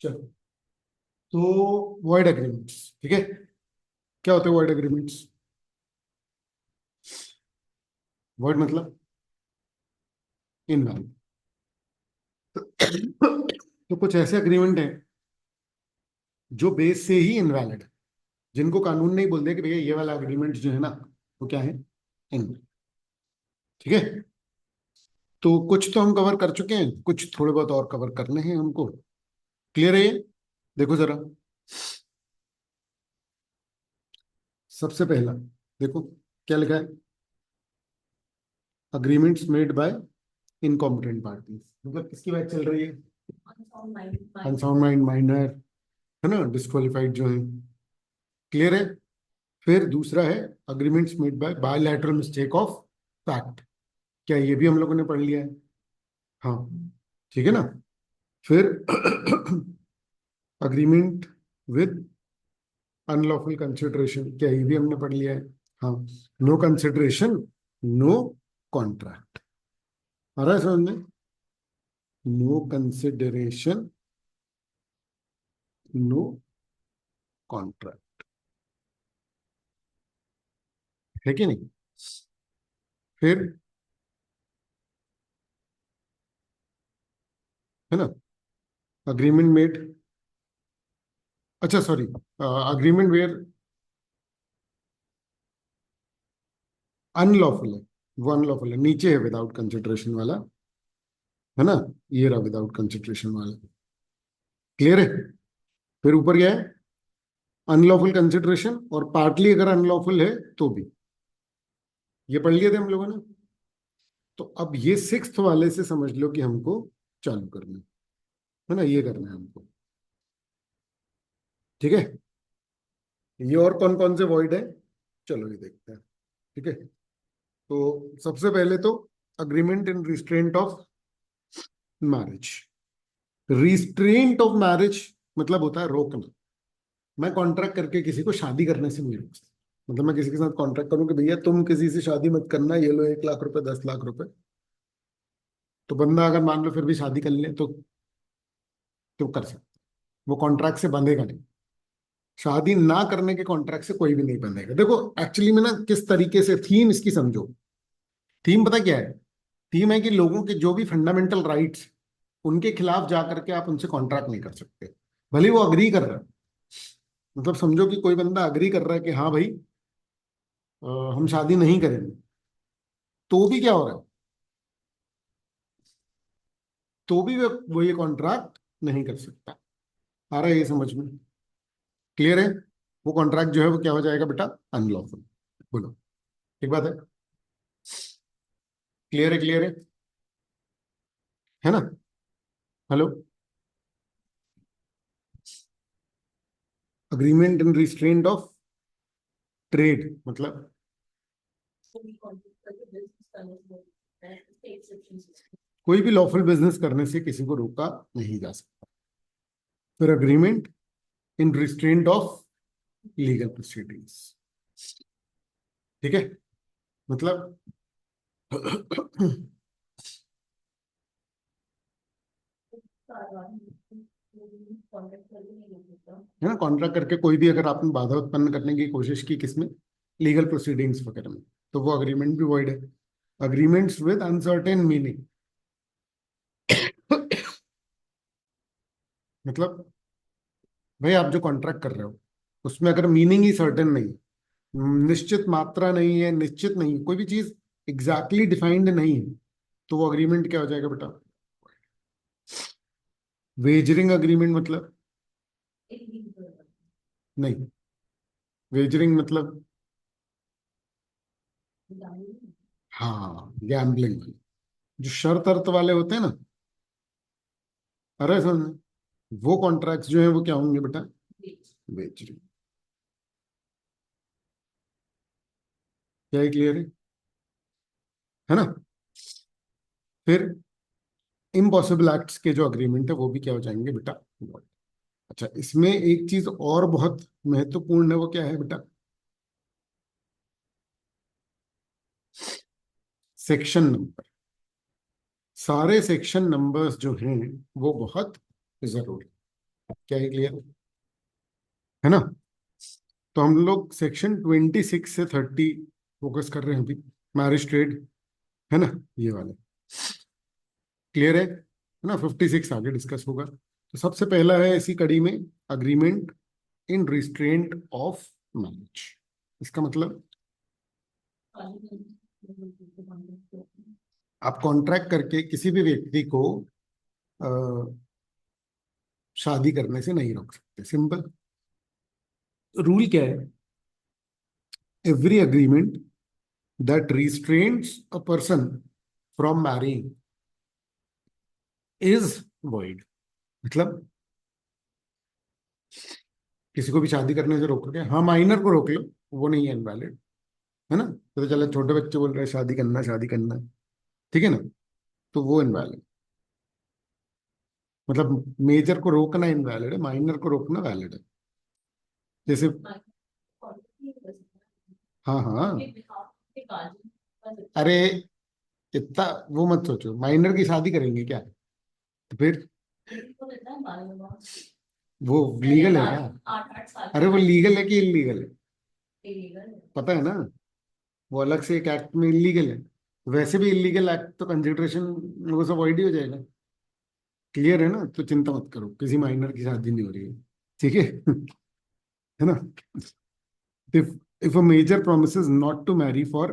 चलो, तो void agreements, ठीक है। क्या होते हैं वॉइड एग्रीमेंट्स? वॉइड मतलब इनवैलिड। तो कुछ ऐसे एग्रीमेंट हैं जो बेस से ही इनवैलिड है, जिनको कानून ने ही बोल दिया कि भैया ये वाला एग्रीमेंट जो है ना, वो क्या है, इनवैलिड। ठीक है। तो कुछ तो हम कवर कर चुके हैं, कुछ थोड़े बहुत और कवर करने हैं हमको। क्लियर है ये? देखो जरा, सबसे पहला देखो क्या लिखा है, agreements made by incompetent parties. मतलब किसकी बात चल रही है? अनसाउंड माइंड, माइनर, है ना, डिस्क्वालिफाइड जो है। क्लियर है? फिर दूसरा है agreements made by bilateral mistake of fact. क्या ये भी हम लोगों ने पढ़ लिया है? हाँ, ठीक है ना। फिर अग्रीमेंट विद अनलॉफुल कंसिडरेशन, क्या ये भी हमने पढ़ लिया है? हाँ। No consideration, no contract. आ रहा है समझ में? नो कंसिडरेशन, नो कॉन्ट्रैक्ट, है कि नहीं? फिर, है ना, अग्रीमेंट मेड, अच्छा सॉरी, अग्रीमेंट वेयर अनलॉफुल है, वो अनलॉफुल है, नीचे है विदाउट कंसिडरेशन वाला, है ना, ये रहा विदाउट कंसिडरेशन वाला। क्लियर है? फिर ऊपर क्या है, अनलॉफुल कंसिडरेशन और पार्टली अगर अनलॉफुल है तो भी, ये पढ़ लिए थे हम लोगों ने। तो अब ये सिक्स्थ वाले से समझ लो कि हमको चालू करना है ना, ये करना है हमको। ठीक है। ये और कौन कौन से वॉइड है, चलो ये देखते हैं। ठीक है। तो सबसे पहले तो agreement in restraint of marriage. Restraint of marriage मतलब होता है रोकना। मैं कॉन्ट्रैक्ट करके किसी को शादी करने से नहीं रोक सकता। मतलब मैं किसी के साथ कॉन्ट्रैक्ट करूं कि भैया तुम किसी से शादी मत करना, ये लो 1 लाख रुपए, 10 लाख रुपए, तो बंदा अगर मान लो फिर भी शादी कर ले तो क्यों कर सकता? वो कॉन्ट्रैक्ट से बंधेगा नहीं। शादी ना करने के कॉन्ट्रैक्ट से कोई भी नहीं बंधेगा। देखो एक्चुअली में ना किस तरीके से थीम इसकी समझो। थीम पता क्या है? थीम है कि लोगों के जो भी फंडामेंटल राइट्स, उनके खिलाफ जा करके आप उनसे कॉन्ट्रैक्ट नहीं कर सकते, भले वो अग्री कर रहा है। मतलब समझो कि कोई बंदा अग्री कर रहा है कि हाँ भाई, हम शादी नहीं करेंगे, तो भी क्या हो रहा है, तो भी वो ये कॉन्ट्रैक्ट नहीं कर सकता। आ रहा है ये समझ में? क्लियर है? वो कॉन्ट्रैक्ट जो है वो क्या हो जाएगा बेटा, अनलॉफुल। बोलो, ठीक बात है? क्लियर है? क्लियर है ना? Hello. Agreement in restraint of trade मतलब, कोई भी लॉफुल बिजनेस करने से किसी को रोका नहीं जा सकता। फिर agreement in restraint of legal proceedings. ठीक है। मतलब है ना, कॉन्ट्रैक्ट करके कोई भी अगर आपने बाधा उत्पन्न करने की कोशिश की किसमें, लीगल प्रोसीडिंग्स वगैरह में, तो वो अग्रीमेंट भी वॉइड है। अग्रीमेंट्स विद अनसर्टेन मीनिंग मतलब भाई आप जो कॉन्ट्रैक्ट कर रहे हो उसमें अगर मीनिंग ही सर्टेन नहीं है, निश्चित मात्रा नहीं है, निश्चित नहीं है, कोई भी चीज एग्जैक्टली डिफाइंड नहीं है, तो वो अग्रीमेंट क्या हो जाएगा बेटा, वेजरिंग अग्रीमेंट मतलब, नहीं, वेजरिंग मतलब, हाँ गैम्बलिंग वाले, जो शर्त अर्त वाले होते हैं ना, अरे समझ, वो कॉन्ट्रैक्ट्स जो है वो क्या होंगे बेटा, वेजरिंग। क्या है? क्लियर है ना? फिर इम्पॉसिबल एक्ट्स के जो अग्रीमेंट है वो भी क्या हो जाएंगे बेटा, void। अच्छा, इसमें एक चीज और बहुत महत्वपूर्ण है, वो क्या है बेटा, सेक्शन नंबर। सारे सेक्शन नंबर्स जो हैं वो बहुत जरूरी। क्या है, क्लियर है ना? तो हम लोग सेक्शन 26 से 30 फोकस कर रहे हैं अभी, मैरिज ट्रेड, है ना, ये वाले। क्लियर है ना? 56 आगे डिस्कस होगा। तो सबसे पहला है इसी कड़ी में, agreement in restraint of marriage. इसका मतलब आप कॉन्ट्रैक्ट करके किसी भी व्यक्ति को अ, शादी करने से नहीं रोक सकते। सिंपल रूल क्या है? Every agreement that restrains a person from marrying is void. मतलब किसी को भी शादी करने से रोकोगे, हाँ माइनर को रोक लो, वो नहीं है इनवैलिड, है ना? तो चलो छोटे बच्चे बोल रहे हैं शादी करना, शादी करना, ठीक है ना, तो वो इनवैलिड। मतलब मेजर को रोकना इनवैलिड है, माइनर को रोकना वैलिड है। जैसे हाँ हाँ, अरे इतना वो मत सोचो, माइनर की शादी करेंगे क्या? तो फिर वो लीगल है क्या? अरे वो लीगल है कि इलीगल है, पता है ना? वो अलग से एक एक्ट में इलीगल है। वैसे भी इलीगल एक्ट तो कंसिडरेशन वो सब अवॉइड ही हो जाएगा। क्लियर है ना? तो चिंता मत करो, किसी माइनर की शादी नहीं हो रही है, ठीक है? है ना? if if a major promises not to marry for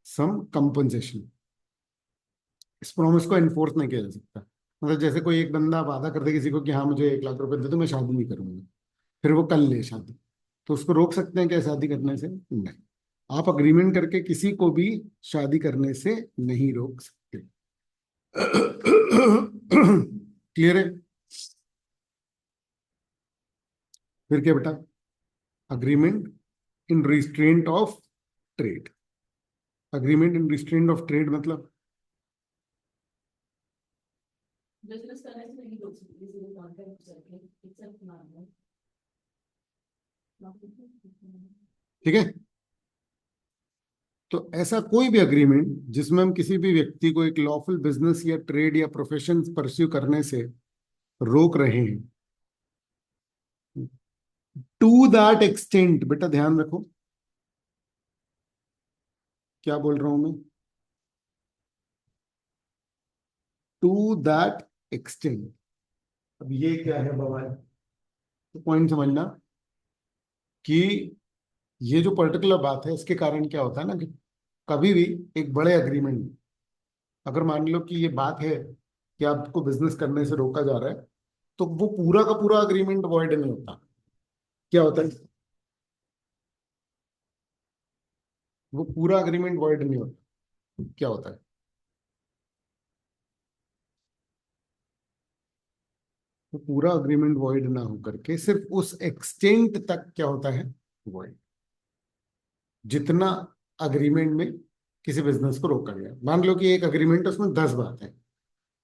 some compensation, इस प्रॉमिस को एनफोर्स नहीं किया जा सकता। मतलब जैसे कोई एक बंदा वादा कर दे किसी को कि हाँ मुझे 1 लाख रुपए दे दो, मैं शादी नहीं करूंगा, फिर वो कर ले शादी, तो उसको रोक सकते हैं क्या शादी करने से? नहीं। आप अग्रीमेंट करके किसी को भी शादी करने से नहीं रोक सकते। क्लियर है? फिर क्या बेटा? Agreement in restraint of trade. Agreement in restraint of trade मतलब ठीक है, तो ऐसा कोई भी अग्रीमेंट जिसमें हम किसी भी व्यक्ति को एक लॉफुल बिजनेस या ट्रेड या प्रोफेशन परस्यू करने से रोक रहे हैं, टू दैट एक्सटेंट, बेटा ध्यान रखो क्या बोल रहा हूं मैं, टू दैट एक्सटेंट। अब ये क्या है बवाल? तो पॉइंट समझना कि ये जो पर्टिकुलर बात है, इसके कारण क्या होता है ना कि कभी भी एक बड़े अग्रीमेंट, अगर मान लो कि ये बात है कि आपको बिजनेस करने से रोका जा रहा है, तो वो पूरा का पूरा अग्रीमेंट वॉइड नहीं होता। क्या होता है? वो पूरा अग्रीमेंट वॉइड नहीं होता। क्या होता है? वो पूरा अग्रीमेंट वॉइड ना होकर के सिर्फ उस एक्सटेंट तक क्या होता है, वॉइड, जितना अग्रीमेंट में किसी बिजनेस को रोका गया। मान लो कि एक अग्रीमेंट है, उसमें 10 बात है,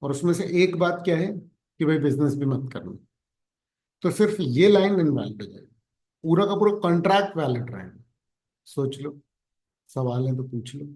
और उसमें से एक बात क्या है कि भाई बिजनेस भी मत करना, तो सिर्फ ये लाइन इनवैलिड हो जाएगी, पूरा का पूरा कॉन्ट्रैक्ट वैलिड रहेगा। सोच लो, सवाल है तो पूछ लो।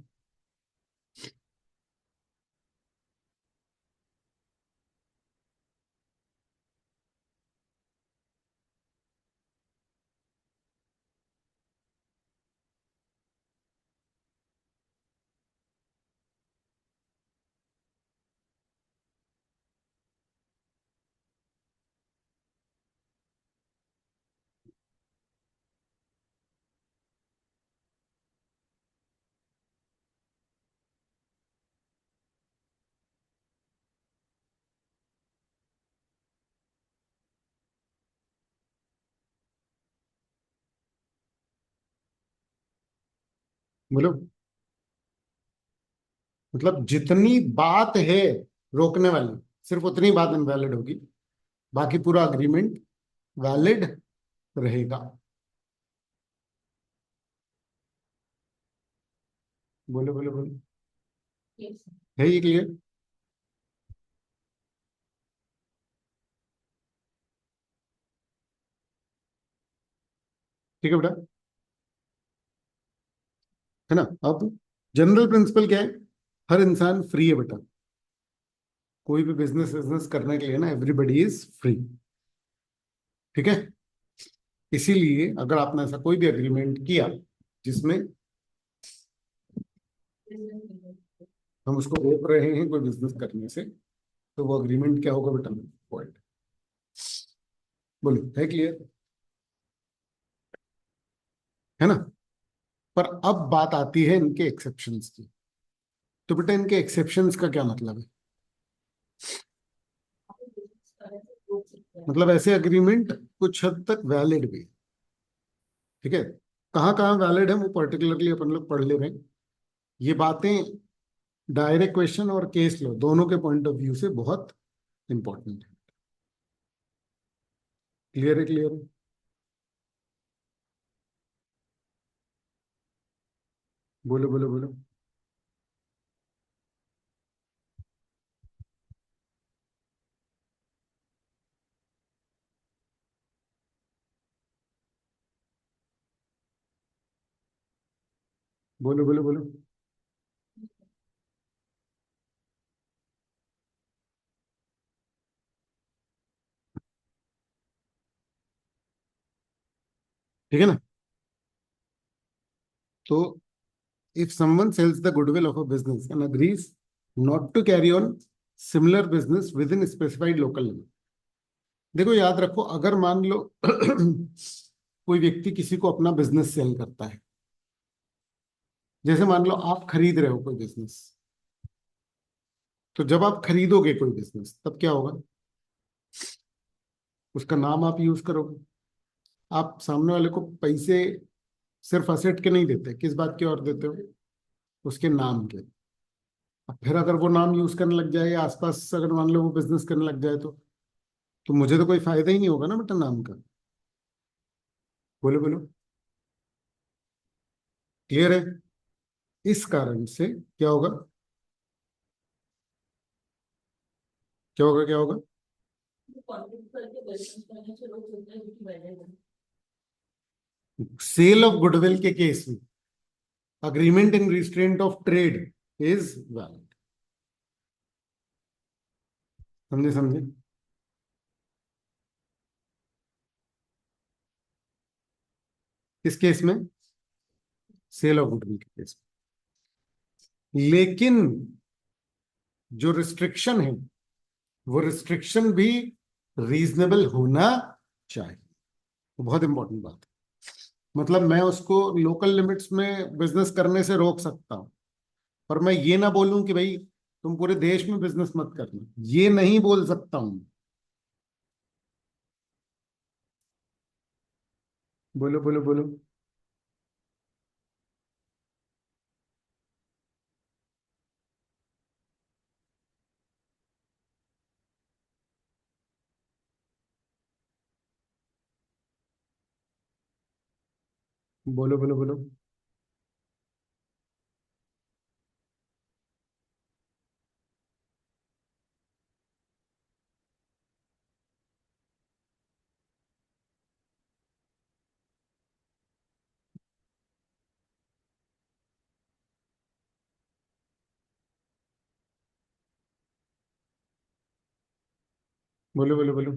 बोलो, मतलब जितनी बात है रोकने वाली, सिर्फ उतनी बात इनवैलिड होगी, बाकी पूरा अग्रीमेंट वैलिड रहेगा। बोलो बोलो बोलो, है ये क्लियर? ठीक है बेटा, है ना? अब जनरल प्रिंसिपल क्या है? हर इंसान फ्री है बेटा, कोई भी बिजनेस बिजनेस करने के लिए ना एवरीबडी इज फ्री। ठीक है। इसीलिए अगर आपने ऐसा कोई भी एग्रीमेंट किया जिसमें हम उसको रोक रहे हैं कोई बिजनेस करने से, तो वो अग्रीमेंट क्या होगा बेटा? पॉइंट। बोलो, है क्लियर? है ना? पर अब बात आती है इनके एक्सेप्शंस की। तो बेटा इनके एक्सेप्शंस का क्या मतलब है? मतलब ऐसे एग्रीमेंट कुछ हद तक वैलिड भी है। ठीक है। कहाँ कहाँ वैलिड है वो पर्टिकुलरली अपन लोग पढ़ ले रहे हैं। ये बातें डायरेक्ट क्वेश्चन और केस लो दोनों के पॉइंट ऑफ व्यू से बहुत इंपॉर्टेंट है। क्लियर है? क्लियर है? बोलो बोलो बोलो। बोलो बोलो बोलो। ठीक है ना? तो if someone sells the goodwill of a business and agrees not to carry on similar business within specified local limit। देखो याद रखो, अगर मान लो कोई व्यक्ति किसी को अपना बिजनेस सेल करता है, जैसे मान लो आप खरीद रहे हो कोई बिजनेस, तो जब आप खरीदोगे कोई बिजनेस तब क्या होगा? उसका नाम आप यूज करोगे। आप सामने वाले को पैसे सिर्फ असेट के नहीं देते, किस बात के और देते हो? उसके नाम के। अब फिर अगर वो नाम यूज करने लग जाए या आसपास अगर मान लो वो बिजनेस करने लग जाए, तो मुझे तो कोई फायदा ही नहीं होगा ना बेटा नाम का। बोलो बोलो। क्लियर है? इस कारण से क्या होगा? क्या होगा? क्या होगा? सेल ऑफ गुडविल के केस में agreement in restraint of trade is valid. समझे? समझे? किस केस में? सेल ऑफ गुडविल के केस में। लेकिन जो रिस्ट्रिक्शन है वो रिस्ट्रिक्शन भी रीजनेबल होना चाहिए। बहुत इंपॉर्टेंट बात है। मतलब मैं उसको लोकल लिमिट्स में बिजनेस करने से रोक सकता हूं, पर मैं ये ना बोलूं कि भाई तुम पूरे देश में बिजनेस मत करना, ये नहीं बोल सकता हूं। बोलो बोलो बोलो। बोलो बोलो बोलो। बोलो बोलो बोलो।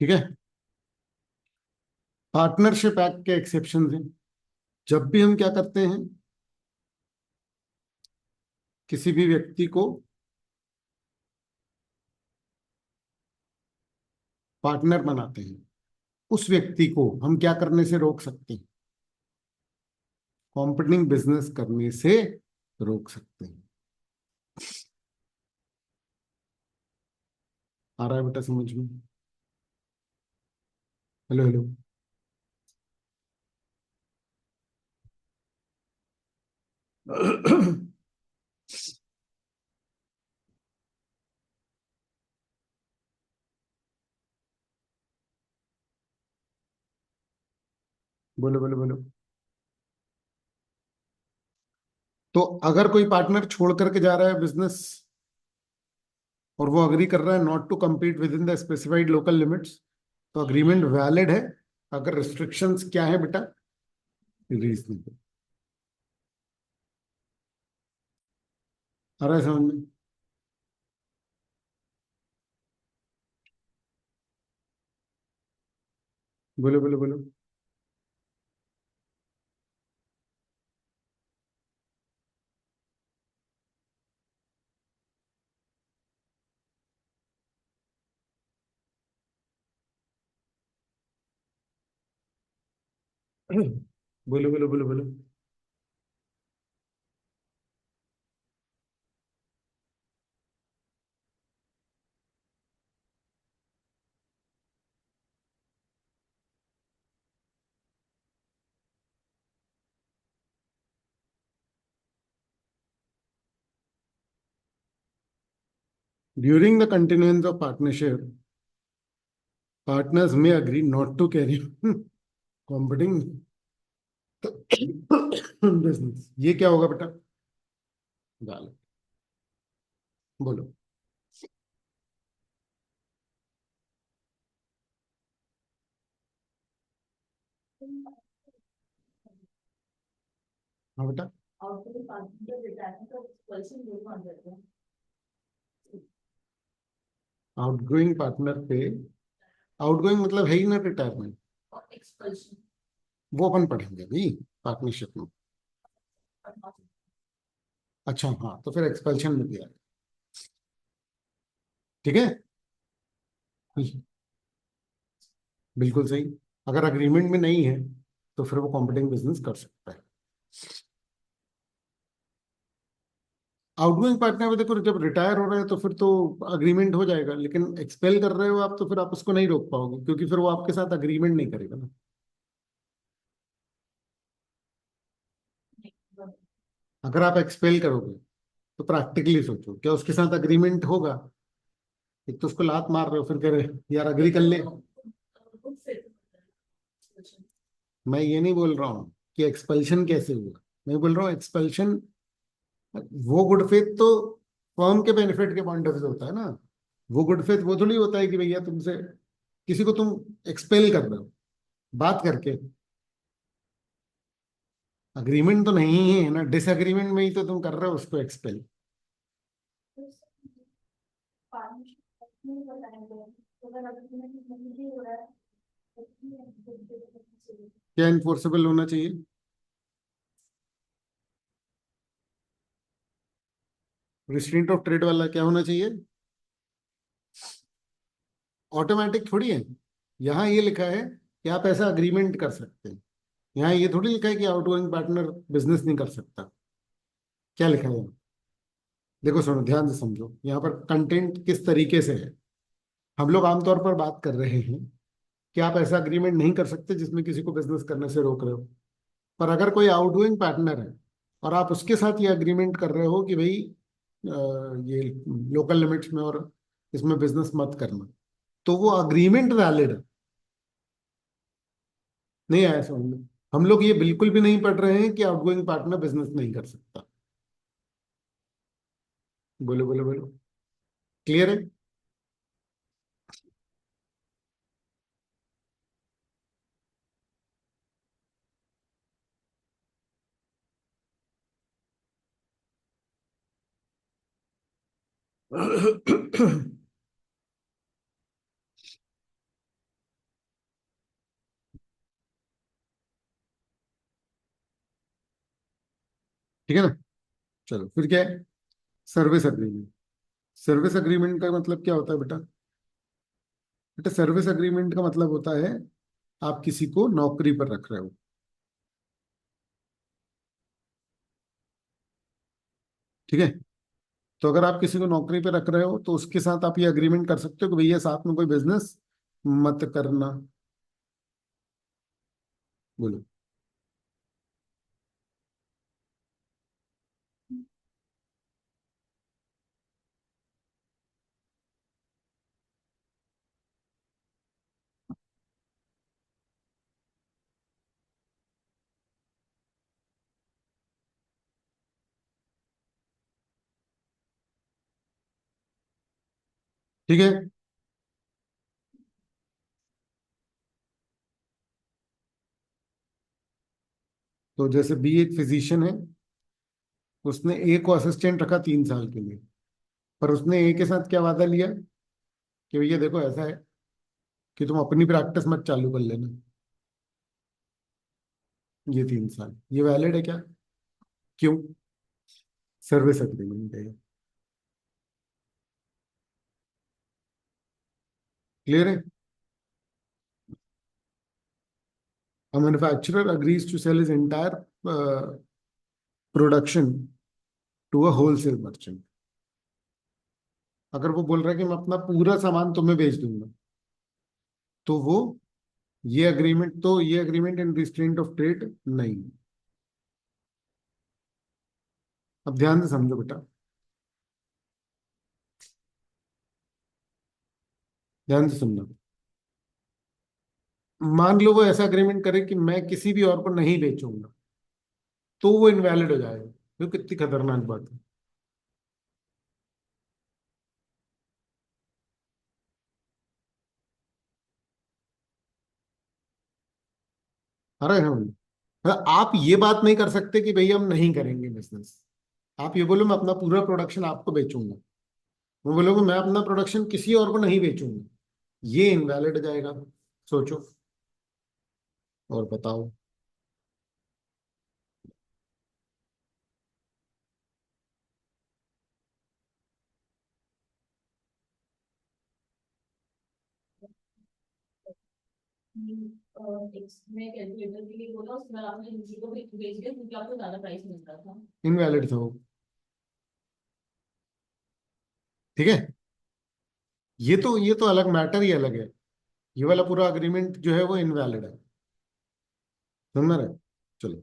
ठीक है। पार्टनरशिप एक्ट के एक्सेप्शन हैं। जब भी हम क्या करते हैं, किसी भी व्यक्ति को पार्टनर बनाते हैं, उस व्यक्ति को हम क्या करने से रोक सकते हैं? कॉम्पिटिंग बिजनेस करने से रोक सकते हैं। आ रहा है बेटा समझ में? Hello hello. बोलो बोलो बोलो। तो अगर कोई पार्टनर छोड़ करके जा रहा है बिजनेस और वो अग्री कर रहा है not to compete within the specified local limits, तो अग्रीमेंट वैलिड है अगर रिस्ट्रिक्शंस क्या है बेटा, रीजनेबल। आ रहा है समझ में? बोलो बोलो बोलो। बोलो बोलो बोलो बोलो। During the continuance of partnership, partners may agree not to carry competing business. ये क्या होगा बेटा? गाल। बोलो। हाँ बेटा। आउटगोइंग पार्टनर पे, आउटगोइंग मतलब है ही ना रिटायरमेंट, वो अपन पढ़ेंगे भाई पार्टनरशिप में। अच्छा हाँ, तो फिर एक्सपेल्शन में दिया। ठीक है, बिल्कुल सही। अगर अग्रीमेंट में नहीं है तो फिर वो कॉम्पिटिंग बिजनेस कर सकता है। आउटगोइंग पार्टनर में देखो, जब रिटायर हो रहे हैं तो फिर तो अग्रीमेंट हो जाएगा, लेकिन एक्सपेल कर रहे हो आप तो फिर आप उसको नहीं रोक पाओगे, क्योंकि फिर वो आपके साथ अग्रीमेंट नहीं करेगा ना। अगर आप एक्सपेल करोगे तो प्रैक्टिकली सोचो, क्या उसके साथ अग्रीमेंट होगा? एक तो उसको लात मार रहे हो, फिर कह रहे यार अग्री कर ले। मैं ये नहीं बोल रहा हूँ कि एक्सपल्शन कैसे हुआ, मैं बोल रहा हूँ एक्सपल्शन, वो गुड फेथ तो फर्म के बेनिफिट के पॉइंट ऑफ व्यू होता है ना। वो गुड फेथ वो थोड़ी होता है कि भैया तुमसे किसी को तुम एक्सपेल कर रहे हो बात करके। अग्रीमेंट तो नहीं है ना, डिसएग्रीमेंट में ही तो तुम कर रहे हो उसको एक्सपेल। क्या इन्फोर्सेबल होना चाहिए? रिस्ट्रेंट ऑफ ट्रेड वाला क्या होना चाहिए? ऑटोमेटिक थोड़ी है। यहाँ ये लिखा है कि आप ऐसा अग्रीमेंट कर सकते हैं। यहाँ ये थोड़ी लिखा है कि आउटगोइंग पार्टनर बिजनेस नहीं कर सकता। क्या लिखा है यहाँ? देखो सुनो, ध्यान से समझो, यहाँ पर कंटेंट किस तरीके से है। हम लोग आमतौर पर बात कर रहे हैं कि आप ऐसा अग्रीमेंट नहीं कर सकते जिसमें किसी को बिजनेस करने से रोक रहे हो। पर अगर कोई आउटगोइंग पार्टनर है और आप उसके साथ ये अग्रीमेंट कर रहे हो कि भाई ये लोकल लिमिट्स में और इसमें बिजनेस मत करना, तो वो अग्रीमेंट वैलिड है। नहीं आया समझ में? हम लोग ये बिल्कुल भी नहीं पढ़ रहे हैं कि आउटगोइंग पार्टनर बिजनेस नहीं कर सकता। बोलो बोलो बोलो। क्लियर है? ठीक है ना? चलो फिर क्या है? Service agreement. सर्विस अग्रीमेंट का मतलब क्या होता है बेटा? बेटा सर्विस अग्रीमेंट का मतलब होता है आप किसी को नौकरी पर रख रहे हो। ठीक है, तो अगर आप किसी को नौकरी पे रख रहे हो तो उसके साथ आप ये अग्रीमेंट कर सकते हो कि भैया साथ में कोई बिजनेस मत करना। बोलो। ठीक है। तो जैसे बी एक फिजिशियन है, उसने ए को असिस्टेंट रखा 3 साल के लिए, पर उसने ए के साथ क्या वादा लिया कि भैया देखो ऐसा है कि तुम अपनी प्रैक्टिस मत चालू कर लेना ये 3 साल। ये वैलिड है क्या? क्यों? सर्विस एग्रीमेंट है। क्लियर है? A manufacturer agrees to sell his entire production to a wholesale merchant. अगर वो बोल रहा है कि मैं अपना पूरा सामान तुम्हें बेच दूंगा, तो वो ये agreement in restraint of trade नहीं। अब ध्यान से समझो बेटा, ध्यान से सुनना। मान लो वो ऐसा एग्रीमेंट करे कि मैं किसी भी और को नहीं बेचूंगा, तो वो इनवैलिड हो जाएगा। तो कितनी खतरनाक बात है। अरे हाँ, आप ये बात नहीं कर सकते कि भैया हम नहीं करेंगे बिजनेस। आप ये बोलो मैं अपना पूरा प्रोडक्शन आपको बेचूंगा, वो बोलोगे मैं अपना प्रोडक्शन किसी और को नहीं बेचूंगा, ये इनवैलिड हो जाएगा। सोचो और बताओ। मैं कैलकुलेटर के लिए बोला, उसके बाद आपने किसी को भी भेज दिया क्योंकि आपको ज्यादा प्राइस मिल रहा था। इनवैलिड था वो। ठीक है। ये तो अलग मैटर ही अलग है। ये वाला पूरा अग्रीमेंट जो है वो इनवैलिड है। समझ रहे? चलो।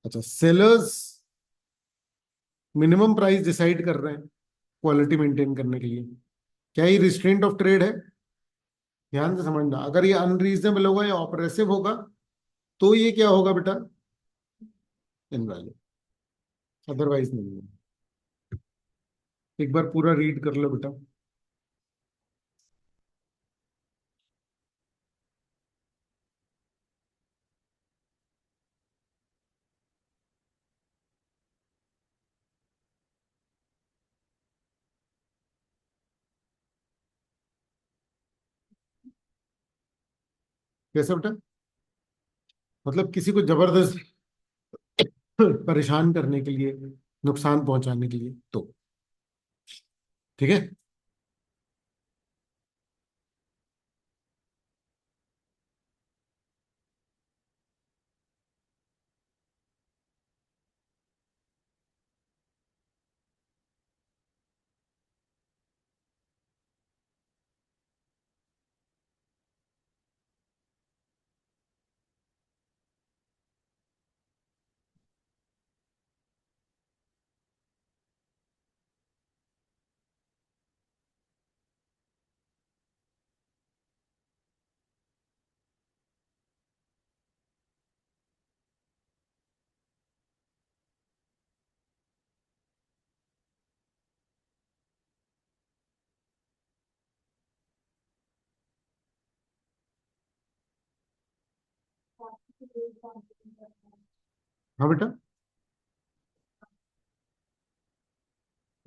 अच्छा, सेलर्स मिनिमम प्राइस डिसाइड कर रहे हैं क्वालिटी मेंटेन करने के लिए। क्या ये रिस्ट्रेंट ऑफ ट्रेड है? ध्यान से समझना, अगर ये अनरीजनेबल होगा या ऑपरेसिव होगा, तो ये क्या होगा बेटा? इनवैलिड। अदरवाइज नहीं है। एक बार पूरा रीड कर लो बेटा। कैसे बेटा? मतलब किसी को जबरदस्त परेशान करने के लिए, नुकसान पहुंचाने के लिए, तो ठीक है। हाँ बेटा,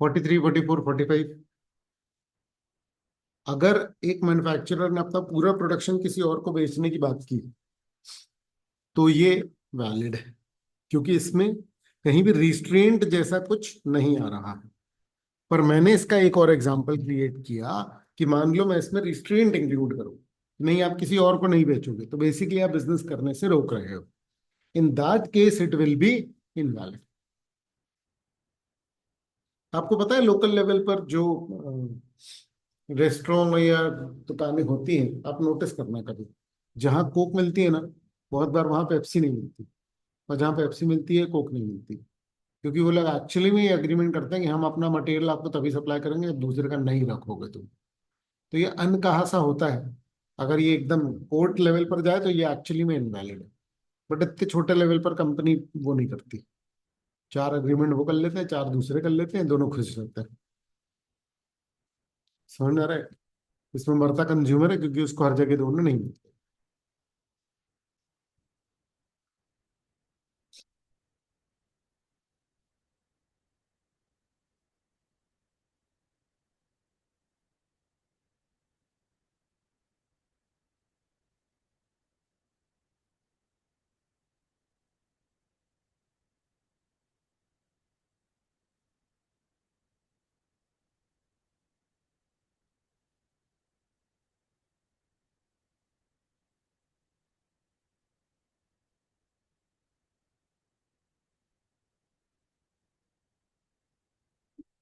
43, 44, 45। अगर एक मैन्युफैक्चरर ने अपना पूरा प्रोडक्शन किसी और को बेचने की बात की, तो ये वैलिड है, क्योंकि इसमें कहीं भी रिस्ट्रेंट जैसा कुछ नहीं आ रहा है। पर मैंने इसका एक और एग्जांपल क्रिएट किया कि मान लो मैं इसमें रिस्ट्रेंट इंक्लूड करूं, नहीं आप किसी और को नहीं बेचोगे, तो बेसिकली आप बिजनेस करने से रोक रहे हो। In that case it will be invalid. आपको पता है लोकल लेवल पर जो रेस्टोरेंट या दुकानें होती हैं, आप नोटिस करना कभी, जहाँ कोक मिलती है ना, बहुत बार वहां पेप्सी नहीं मिलती, और जहाँ पेप्सी मिलती है कोक नहीं मिलती। क्योंकि वो लोग एक्चुअली में ये एग्रीमेंट करते हैं कि हम अपना मटेरियल आपको तभी सप्लाई करेंगे जब दूसरे का नहीं रखोगे तुम। तो ये अनकहा सा होता है। अगर ये एकदम कोर्ट लेवल पर जाए तो ये एक्चुअली में इनवैलिड है। बट इतने छोटे लेवल पर कंपनी वो नहीं करती। 4 एग्रीमेंट वो कर लेते हैं, 4 दूसरे कर लेते हैं, दोनों खुश रहते हैं। समझ में आ रहा है? इसमें मरता कंज्यूमर है क्योंकि उसको हर जगह दोनों नहीं मिलते।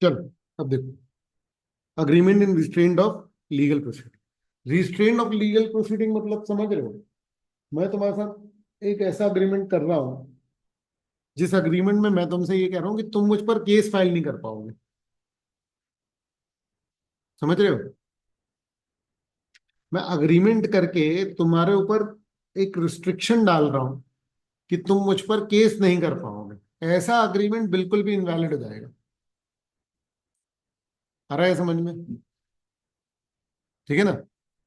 चलो अब देखो, agreement in restraint of legal proceeding. Restraint of legal proceeding मतलब समझ रहे हो? मैं तुम्हारे साथ एक ऐसा अग्रीमेंट कर रहा हूं जिस अग्रीमेंट में मैं तुमसे ये कह रहा हूं कि तुम मुझ पर केस फाइल नहीं कर पाओगे। समझ रहे हो? मैं अग्रीमेंट करके तुम्हारे ऊपर एक रिस्ट्रिक्शन डाल रहा हूं कि तुम मुझ पर केस नहीं कर पाओगे। ऐसा अग्रीमेंट बिल्कुल भी इनवैलिड हो जाएगा। आ रहा है समझ में? ठीक है ना?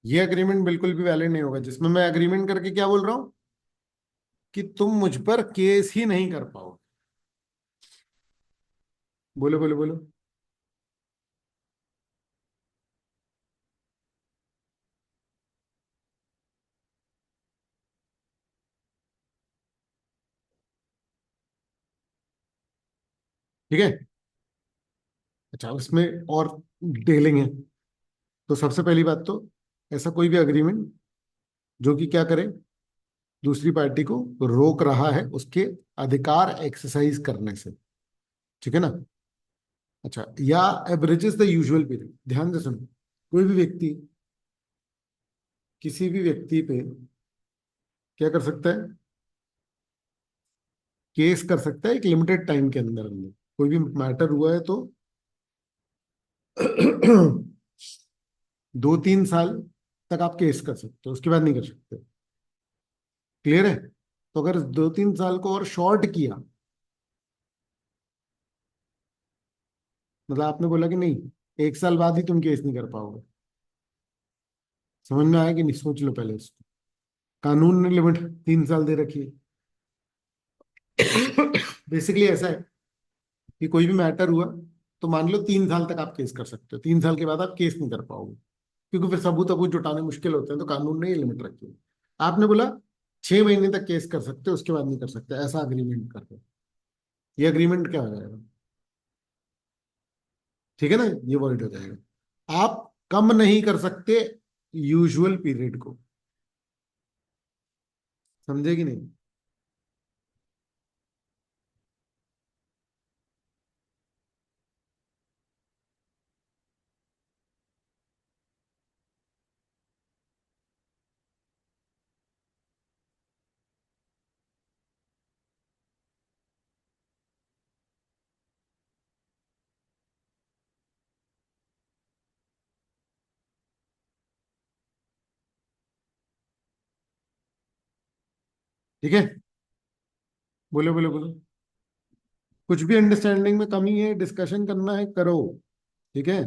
ये अग्रीमेंट बिल्कुल भी वैलिड नहीं होगा जिसमें मैं अग्रीमेंट करके क्या बोल रहा हूं कि तुम मुझ पर केस ही नहीं कर पाओगे। बोलो बोलो बोलो। ठीक है। अच्छा, उसमें और डिटेलिंग है। तो सबसे पहली बात तो, ऐसा कोई भी अग्रीमेंट जो कि क्या करे, दूसरी पार्टी को रोक रहा है उसके अधिकार एक्सरसाइज करने से। ठीक है ना? अच्छा, या एवरेजेस द यूजुअल पीरियड। ध्यान से सुनो, कोई भी व्यक्ति किसी भी व्यक्ति पे क्या कर सकता है? केस कर सकता है एक लिमिटेड टाइम के अंदर अंदर। कोई भी मैटर हुआ है तो 2-3 साल तक आप केस कर सकते हो, उसके बाद नहीं कर सकते। क्लियर है? तो अगर 2-3 साल को और शॉर्ट किया, मतलब आपने बोला कि नहीं, 1 साल बाद ही तुम केस नहीं कर पाओगे। समझ में आया कि नहीं? सोच लो पहले इसको। कानून ने लिमिट 3 साल दे रखी है। बेसिकली ऐसा है कि कोई भी मैटर हुआ तो मान लो 3 साल तक आप केस कर सकते हो, 3 साल के बाद आप केस नहीं कर पाओगे क्योंकि फिर सबूत सबूत जुटाने मुश्किल होते हैं। तो कानून ने ये लिमिट रखी है। आपने बोला 6 महीने तक केस कर सकते हो, उसके बाद नहीं कर सकते, ऐसा अग्रीमेंट कर दो। ये अग्रीमेंट क्या हो जाएगा? ठीक है ना? ये वॉइड हो जाएगा। आप कम नहीं कर सकते यूजुअल पीरियड को। समझे कि नहीं? ठीक है, बोलो बोलो बोलो। कुछ भी अंडरस्टैंडिंग में कमी है, डिस्कशन करना है, करो। ठीक है।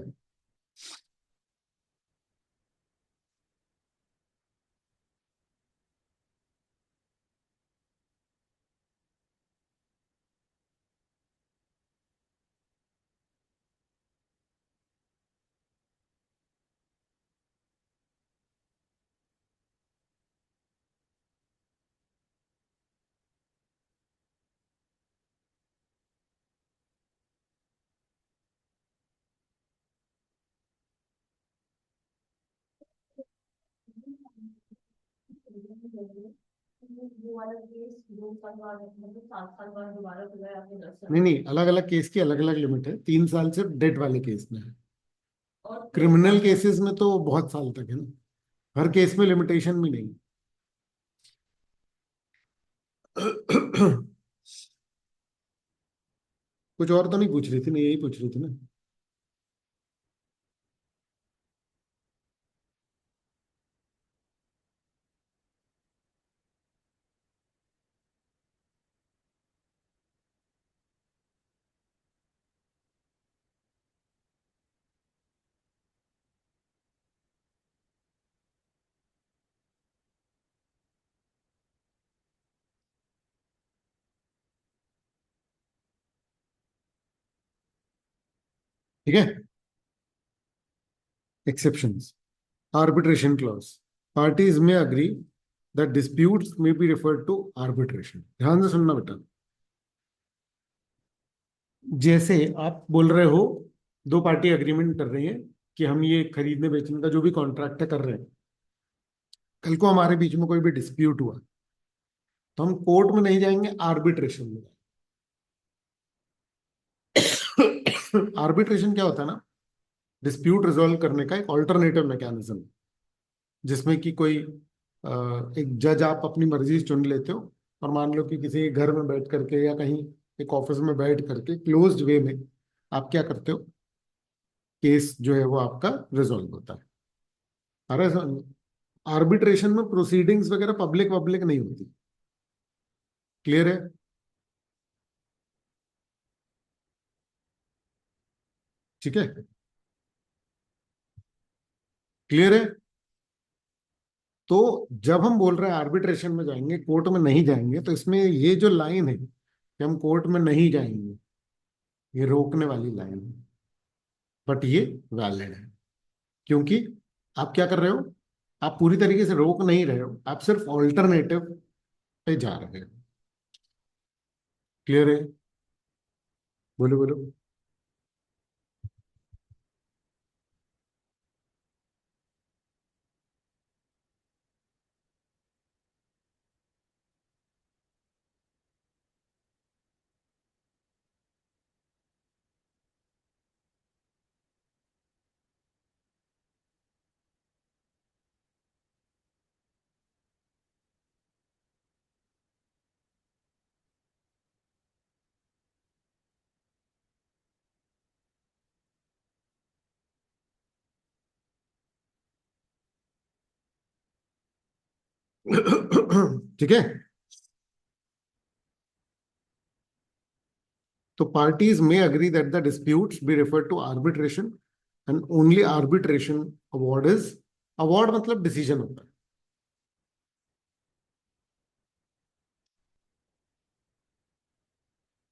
वो वाला केस 2 साल बाद मतलब 7 साल बाद दोबारा खुला है आपके 10 साल नहीं बाद। नहीं, अलग अलग केस की अलग अलग लिमिट है। 3 साल सिर्फ डेट वाले केस में है। और क्रिमिनल केसेस में तो बहुत साल तक है ना। हर केस में लिमिटेशन भी नहीं। कुछ और तो नहीं पूछ रही थी ना? यही पूछ रही थी ना? ठीक है। एक्सेप्शंस, आर्बिट्रेशन क्लॉज, पार्टीज में अग्री दैट डिस्प्यूट्स में बी रेफर्ड टू आर्बिट्रेशन। ध्यान से सुनना बेटा। जैसे आप बोल रहे हो, दो पार्टी अग्रीमेंट कर रही है कि हम ये खरीदने बेचने का जो भी कॉन्ट्रैक्ट है कर रहे हैं, कल को हमारे बीच में कोई भी डिस्प्यूट हुआ तो हम कोर्ट में नहीं जाएंगे, आर्बिट्रेशन में। आर्बिट्रेशन क्या होता है ना, डिस्प्यूट रिजॉल्व करने का एक ऑल्टरनेटिव मैकेनिज्म, जिसमें कि कोई एक जज आप अपनी मर्जी से चुन लेते हो, और मान लो कि किसी घर में बैठ करके या कहीं एक ऑफिस में बैठ करके क्लोज्ड वे में आप क्या करते हो, केस जो है वो आपका रिजॉल्व होता है। अरे आर्बिट्रेशन में प्रोसीडिंग्स वगैरह पब्लिक पब्लिक नहीं होती। क्लियर है? ठीक है, क्लियर है। तो जब हम बोल रहे हैं आर्बिट्रेशन में जाएंगे, कोर्ट में नहीं जाएंगे, तो इसमें ये जो लाइन है कि हम कोर्ट में नहीं जाएंगे, ये रोकने वाली लाइन है, बट ये वैलिड है। क्योंकि आप क्या कर रहे हो, आप पूरी तरीके से रोक नहीं रहे हो, आप सिर्फ ऑल्टरनेटिव पे जा रहे हो। क्लियर है? बोलो बोलो। ठीक है। तो parties may agree that the disputes be referred to arbitration, and only arbitration award is, award मतलब डिसीजन होता है।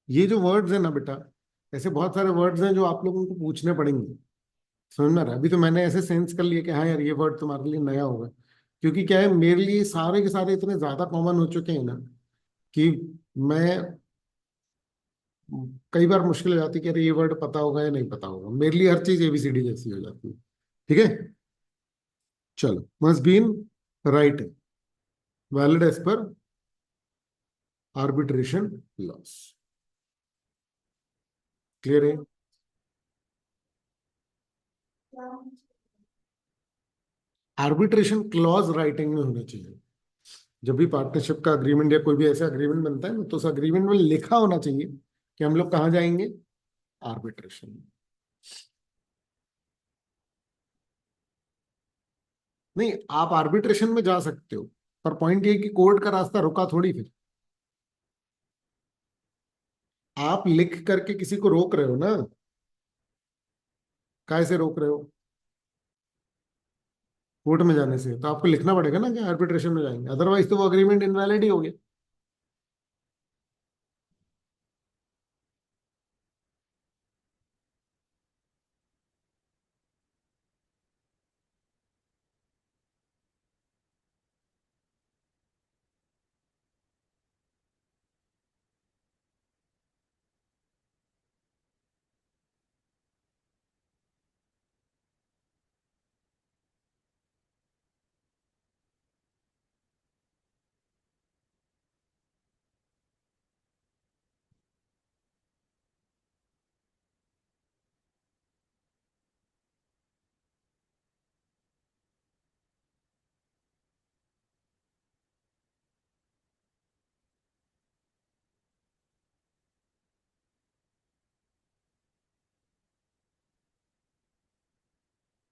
ये जो वर्ड्स है ना बेटा, ऐसे बहुत सारे वर्ड्स हैं जो आप लोगों को पूछने पड़ेंगे। समझ में आ रहा है? अभी तो मैंने ऐसे सेंस कर लिया कि हाँ यार ये वर्ड तुम्हारे लिए नया होगा, क्योंकि क्या है, मेरे लिए सारे के सारे इतने ज्यादा कॉमन हो चुके हैं ना कि मैं कई बार मुश्किल हो जाती है कि अरे ये वर्ड पता होगा या नहीं पता होगा। मेरे लिए हर चीज एबीसीडी जैसी हो जाती है। ठीक है, चलो। Must been right, valid as per arbitration laws. Clear है? आर्बिट्रेशन क्लॉज राइटिंग में होना चाहिए। जब भी पार्टनरशिप का अग्रीमेंट या कोई भी ऐसा अग्रीमेंट बनता है ना, तो उस अग्रीमेंट में लिखा होना चाहिए कि हम लोग कहाँ जाएंगे, आर्बिट्रेशन। नहीं, आप आर्बिट्रेशन में जा सकते हो, पर पॉइंट ये कि कोर्ट का रास्ता रुका थोड़ी फिर। आप लिख करके किसी को रोक रहे हो ना, काय से रोक रहे हो, कोर्ट में जाने से। तो आपको लिखना पड़ेगा ना कि आर्बिट्रेशन में जाएंगे, अदरवाइज तो वो अग्रीमेंट इनवैलिड ही हो गया।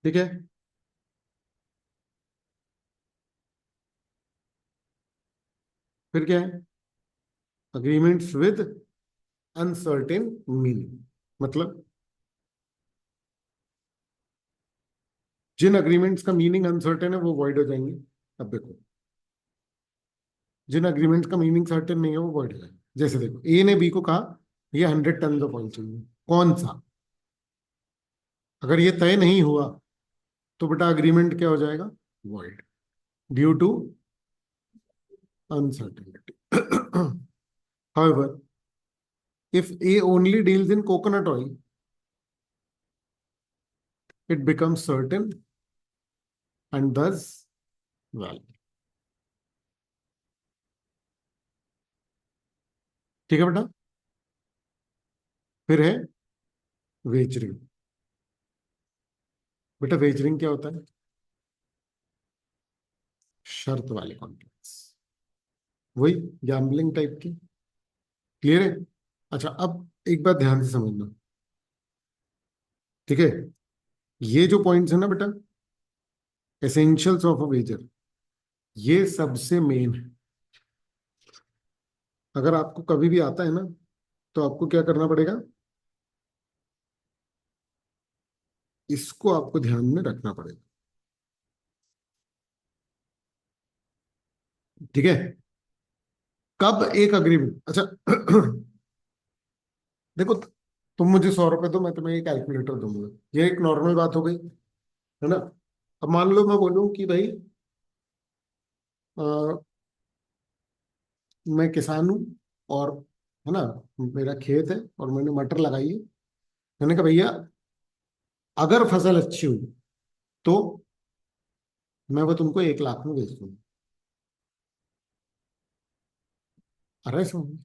ठीक है, फिर क्या है, अग्रीमेंट्स विद अनसर्टेन मीनिंग, मतलब जिन अग्रीमेंट्स का मीनिंग अनसर्टेन है वो वॉइड हो जाएंगे। अब देखो, जिन अग्रीमेंट्स का मीनिंग सर्टेन नहीं है वो वॉइड हो जाएंगे। जैसे देखो, ए ने बी को कहा ये 100 टन ऑफ ऑयल चाहिए, कौन सा, अगर ये तय नहीं हुआ तो बेटा अग्रीमेंट क्या हो जाएगा? Void, due to uncertainty. However, if A only deals in coconut oil, it becomes certain and thus valid. ठीक है बेटा. फिर है वेजरिंग. बेटा वेजरिंग क्या होता है? शर्त वाले कॉन्ट्रैक्ट्स, वही गैम्बलिंग टाइप की. क्लियर है? अच्छा, अब एक बात ध्यान से समझना. ठीक है, ये जो पॉइंट्स है ना बेटा, एसेंशियल्स ऑफ अ वेजर, ये सबसे मेन है. अगर आपको कभी भी आता है ना, तो आपको क्या करना पड़ेगा? इसको आपको ध्यान में रखना पड़ेगा. ठीक है. कब एक अग्रीमेंट, अच्छा देखो, तुम मुझे 100 रुपए दो, मैं तुम्हें ये कैलकुलेटर दूंगा. ये एक नॉर्मल बात हो गई, है ना? अब मान लो मैं बोलूं कि भाई अ, मैं किसान हूं, और है ना, मेरा खेत है और मैंने मटर लगाई है. मैंने कहा भैया, अगर फसल अच्छी हुई तो मैं वो तुमको 1 लाख में बेच दूंगा. अरे समझ,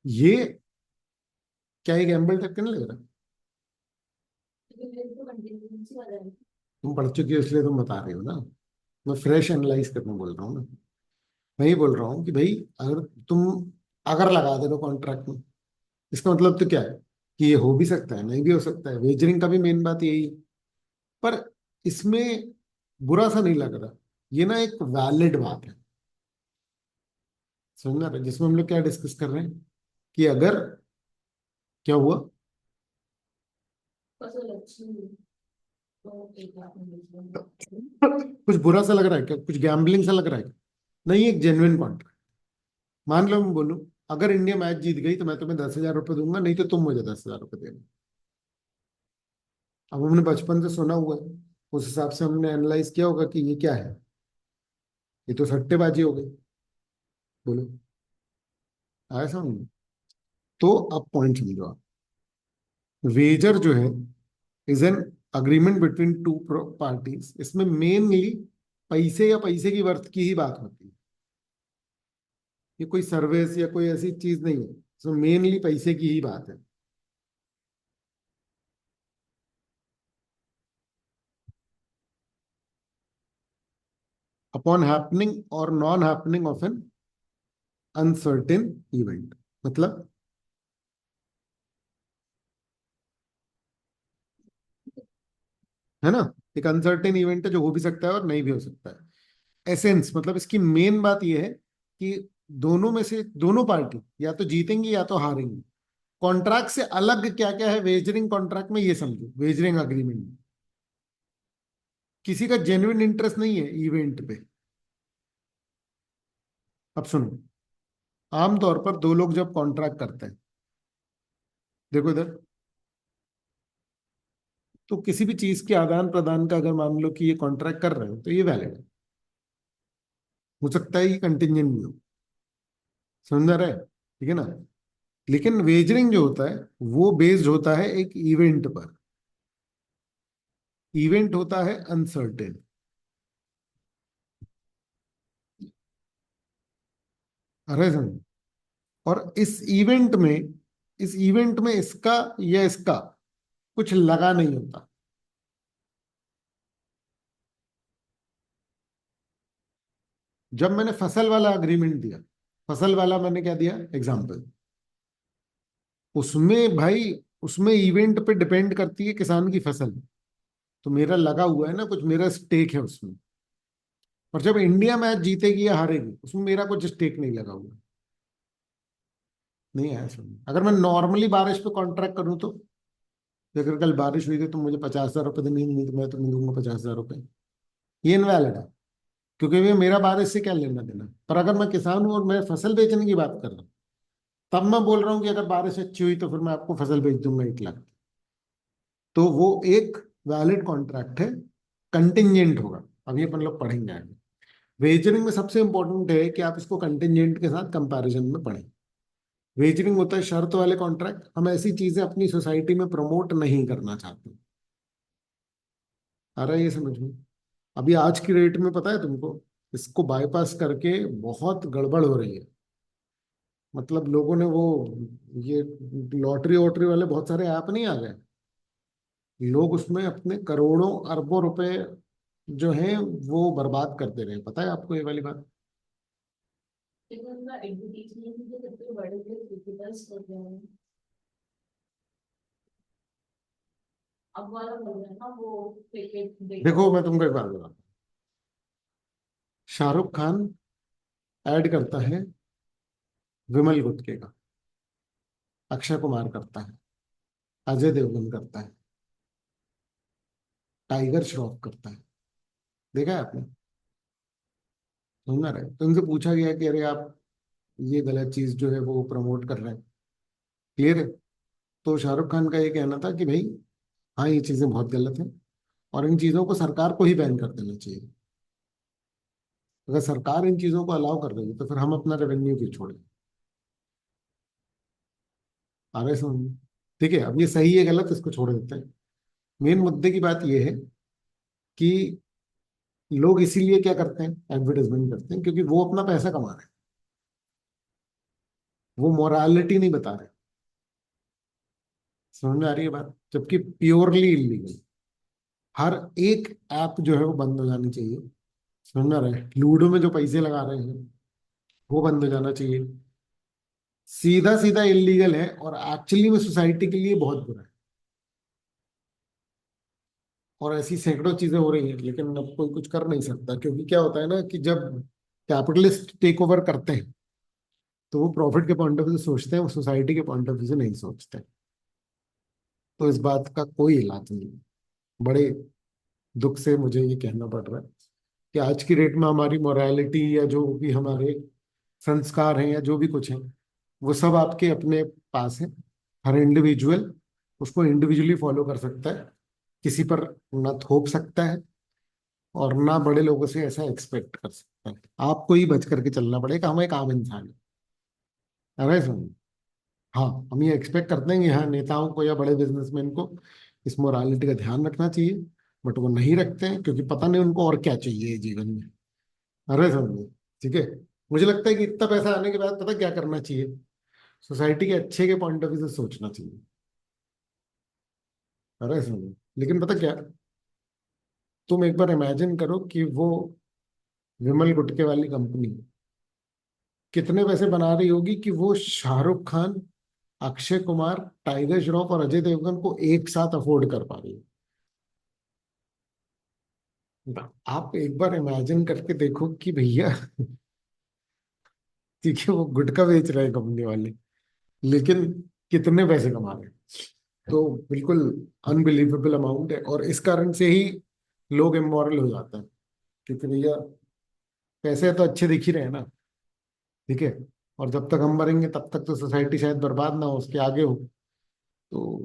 ये क्या, ये गैम्बल टाइप का नहीं लग रहा? क्योंकि मेरे को कंटिन्यूसी वाला है। तुम पढ़ चुकी हो इसलिए तुम बता रहे हो ना. मैं फ्रेश एनालाइज करने बोल रहा हूँ ना. मैं ये बोल रहा हूँ कि भाई, अगर तुम अगर लगा दे रहे हो कॉन्ट्रैक्ट में, इसका मतलब तो क्या है? कि ये हो भी सकता है, नहीं भी हो सकता है. वेजरिंग का भी मेन बात यही है. पर इसमें बुरा सा नहीं लग रहा. ये ना एक वैलिड बात है. समझ रहे? जिसमें हम लोग क्या डिस्कस कर रहे हैं कि अगर क्या हुआ, फसल अच्छी हुई तो 1 लाख में बेच दूंगा। कुछ बुरा सा लग रहा है क्या? कुछ गैम्बलिंग सा लग रहा है क्या? नहीं, एक जेन्युइन कॉन्ट्रैक्ट. मान लो मैं बोलूं, अगर इंडिया मैच जीत गई तो मैं तुम्हें 10,000 रुपये दूंगा, नहीं तो तुम मुझे 10,000 रुपये देना. अब हमने बचपन से सुना हुआ है, उस हिसाब से हमने एनालाइज किया होगा कि ये क्या है. ये तो सट्टेबाजी हो गई. बोलो, आया समझ में? तो अब पॉइंट समझो आप. वेजर जो है is an agreement between two parties. इसमें मेनली पैसे या पैसे की वर्थ की ही बात होती है. ये कोई सर्विस या कोई ऐसी चीज नहीं है. इसमें मेनली पैसे की ही बात है. अपॉन हैपनिंग और non happening of N uncertain event. मतलब, है ना, एक अनसर्टेन इवेंट है जो हो भी सकता है और नहीं भी हो सकता है. एसेंस मतलब इसकी मेन बात यह है कि दोनों में से दोनों पार्टी या तो जीतेंगी या तो हारेंगी. कॉन्ट्रैक्ट से अलग क्या क्या है वेजरिंग कॉन्ट्रैक्ट में, ये समझो. वेजरिंग अग्रीमेंट में किसी का जेन्युइन इंटरेस्ट नहीं है इवेंट पे. अब सुनो, आमतौर पर दो लोग जब कॉन्ट्रैक्ट करते हैं, देखो इधर, तो किसी भी चीज के आदान प्रदान का अगर मान लो कि ये कॉन्ट्रैक्ट कर रहे हो तो ये वैलिड है. हो सकता है ये कंटिंजेंट भी हो. समझ आ रहा है? ठीक है ना? लेकिन वेजरिंग जो होता है वो बेस्ड होता है एक इवेंट पर. इवेंट होता है अनसर्टेन. अरे समझ. और इस इवेंट में इसका या इसका कुछ लगा नहीं होता. जब मैंने फसल वाला अग्रीमेंट दिया, फसल वाला मैंने क्या दिया एग्जाम्पल, उसमें भाई, उसमें इवेंट पे डिपेंड करती है किसान की फसल. तो मेरा लगा हुआ है ना, कुछ मेरा स्टेक है उसमें. और जब इंडिया मैच जीतेगी या हारेगी, उसमें मेरा कुछ स्टेक नहीं लगा हुआ. नहीं आया समझ? अगर मैं नॉर्मली बारिश पे कॉन्ट्रैक्ट करूं तो, अगर कल बारिश हुई थी तो मुझे 50,000 रुपये देने, नहीं तो मैं तुम्हें दूंगा 50,000 रुपये. ये इनवैलिड है, क्योंकि ये मेरा बारिश से क्या लेना देना. पर अगर मैं किसान हूं और मैं फसल बेचने की बात कर रहा हूँ, तब मैं बोल रहा हूँ कि अगर बारिश अच्छी हुई तो फिर मैं आपको फसल बेच दूंगा 1 लाख. तो वो एक वैलिड कॉन्ट्रैक्ट है, कंटिंजेंट होगा। अभी अपन लोग पढ़ेंगे आगे। वेजरिंग में सबसे इंपॉर्टेंट है कि आप इसको कंटिंजेंट के साथ कंपैरिजन में पढ़ें। वेजरिंग होता है शर्त वाले कॉन्ट्रैक्ट। हम ऐसी चीजें अपनी सोसाइटी में प्रमोट नहीं करना चाहते। आ रहा है ये समझ में? अभी आज की रेट में पता है तुमको, इसको बाईपास करके बहुत गड़बड़ हो रही है। मतलब लोगों ने वो, ये लॉटरी वॉटरी वाले बहुत सारे ऐप नहीं आ गए, लोग उसमें अपने करोड़ों अरबों रुपए जो हैं वो बर्बाद करते रहे। पता है आपको ये वाली बात? लेकिन उनका एडवर्टीजमेंट भी कितने बड़े बड़े क्रिकेटर्स कर रहे हैं। अब वाला बोल रहे हैं ना वो क्रिकेट देखो। देखो मैं तुमको एक बात बताता हूँ। शाहरुख खान ऐड करता है विमल गुटके का, अक्षय कुमार करता है, अजय देवगन करता है, टाइगर श्रॉफ करता है। देखा है आपने? समझ रहे? तो उनसे पूछा गया कि अरे आप ये गलत चीज जो है वो प्रमोट कर रहे हैं, क्लियर है? तो शाहरुख खान का ये कहना था कि भाई हाँ ये चीजें बहुत गलत हैं और इन चीजों को सरकार को ही बैन कर देना चाहिए। अगर सरकार इन चीजों को अलाउ कर रही है तो फिर हम अपना रेवेन्यू क्यों छोड़ें? आ रहे समझ में? ठीक है, अब ये सही है गलत इसको छोड़ देते हैं। मेन मुद्दे की बात ये है कि लोग इसीलिए क्या करते हैं, एडवर्टाइजमेंट करते हैं, क्योंकि वो अपना पैसा कमा रहे हैं। वो मोरालिटी नहीं बता रहे। समझ में आ रही है बात? जबकि प्योरली इलीगल। हर एक ऐप जो है वो बंद हो जानी चाहिए। समझ में आ रहा है? लूडो में जो पैसे लगा रहे हैं वो बंद हो जाना चाहिए। सीधा सीधा इलीगल है और एक्चुअली में सोसाइटी के लिए बहुत बुरा है। और ऐसी सैकड़ों चीजें हो रही हैं, लेकिन अब कोई कुछ कर नहीं सकता, क्योंकि क्या होता है ना कि जब कैपिटलिस्ट टेक ओवर करते हैं तो वो प्रॉफिट के पॉइंट ऑफ व्यू से सोचते हैं, वो सोसाइटी के पॉइंट ऑफ व्यू से नहीं सोचते। तो इस बात का कोई इलाज नहीं है। बड़े दुख से मुझे ये कहना पड़ रहा है कि आज की डेट में हमारी मोरालिटी या जो भी हमारे संस्कार हैं या जो भी कुछ है, वो सब आपके अपने पास है। हर इंडिविजुअल उसको इंडिविजुअली फॉलो कर सकता है, किसी पर ना थोप सकता है और ना बड़े लोगों से ऐसा एक्सपेक्ट कर सकता है। आपको ही बच करके चलना पड़ेगा। हम एक आम इंसान है, अरे सुन। हाँ, हम ये एक्सपेक्ट करते हैं कि हाँ नेताओं को या बड़े बिजनेसमैन को इस मोरालिटी का ध्यान रखना चाहिए, बट वो नहीं रखते हैं क्योंकि पता नहीं उनको और क्या चाहिए जीवन में। अरे समझे? ठीक है। मुझे लगता है कि इतना पैसा आने के बाद पता क्या करना चाहिए, सोसाइटी के अच्छे के पॉइंट ऑफ व्यू से सोचना चाहिए। अरे समझे? लेकिन पता क्या, तुम एक बार इमेजिन करो कि वो विमल गुटके वाली कंपनी कितने पैसे बना रही होगी कि वो शाहरुख खान, अक्षय कुमार, टाइगर श्रॉफ और अजय देवगन को एक साथ अफोर्ड कर पा रही है। आप एक बार इमेजिन करके देखो कि भैया ठीक है वो गुटखा बेच रहे हैं कंपनी वाले, लेकिन कितने पैसे कमा रहे हैं। तो बिल्कुल अनबिलीवेबल अमाउंट है, और इस कारण से ही लोग इमोरल हो जाते हैं, क्योंकि भैया पैसे तो अच्छे दिख ही रहे हैं ना। ठीक है। और जब तक हम मरेंगे तब तक तो सोसाइटी शायद बर्बाद ना हो, उसके आगे हो। तो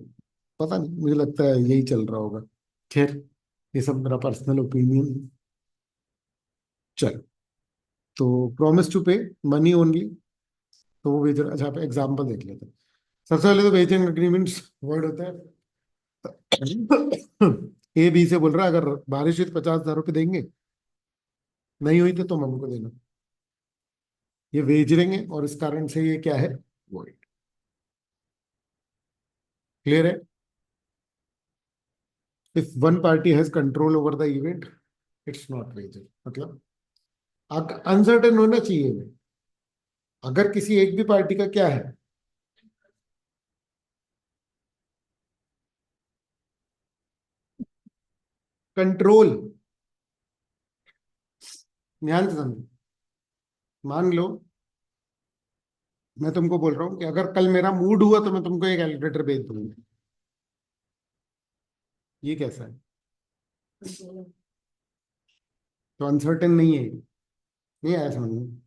पता नहीं, मुझे लगता है यही चल रहा होगा। खैर, ये सब मेरा पर्सनल ओपिनियन। चल, तो promise to pay money only, तो वो वेजर, अच्छा आप एग्जाम्पल देख लेते हैं। सबसे पहले तो वेजिंग एग्रीमेंट्स वर्ड होता है। ए बी से बोल रहा है अगर बारिश हुई तो 50,000 रुपये देंगे, नहीं हुई तो तुम हमको देना। ये वेजरिंग है और इस कारण से ये क्या है, वॉइड। क्लियर है? If one party has control over the event, it's not wager. मतलब अनसर्टेन होना चाहिए में। अगर किसी एक भी पार्टी का क्या है, कंट्रोल, ध्यान से समझो। मान लो मैं तुमको बोल रहा हूँ कि अगर कल मेरा मूड हुआ तो मैं तुमको एक कैलकुलेटर भेज दूंगा, ये कैसा है? तो अनसर्टेन नहीं है, नहीं आया समझ में?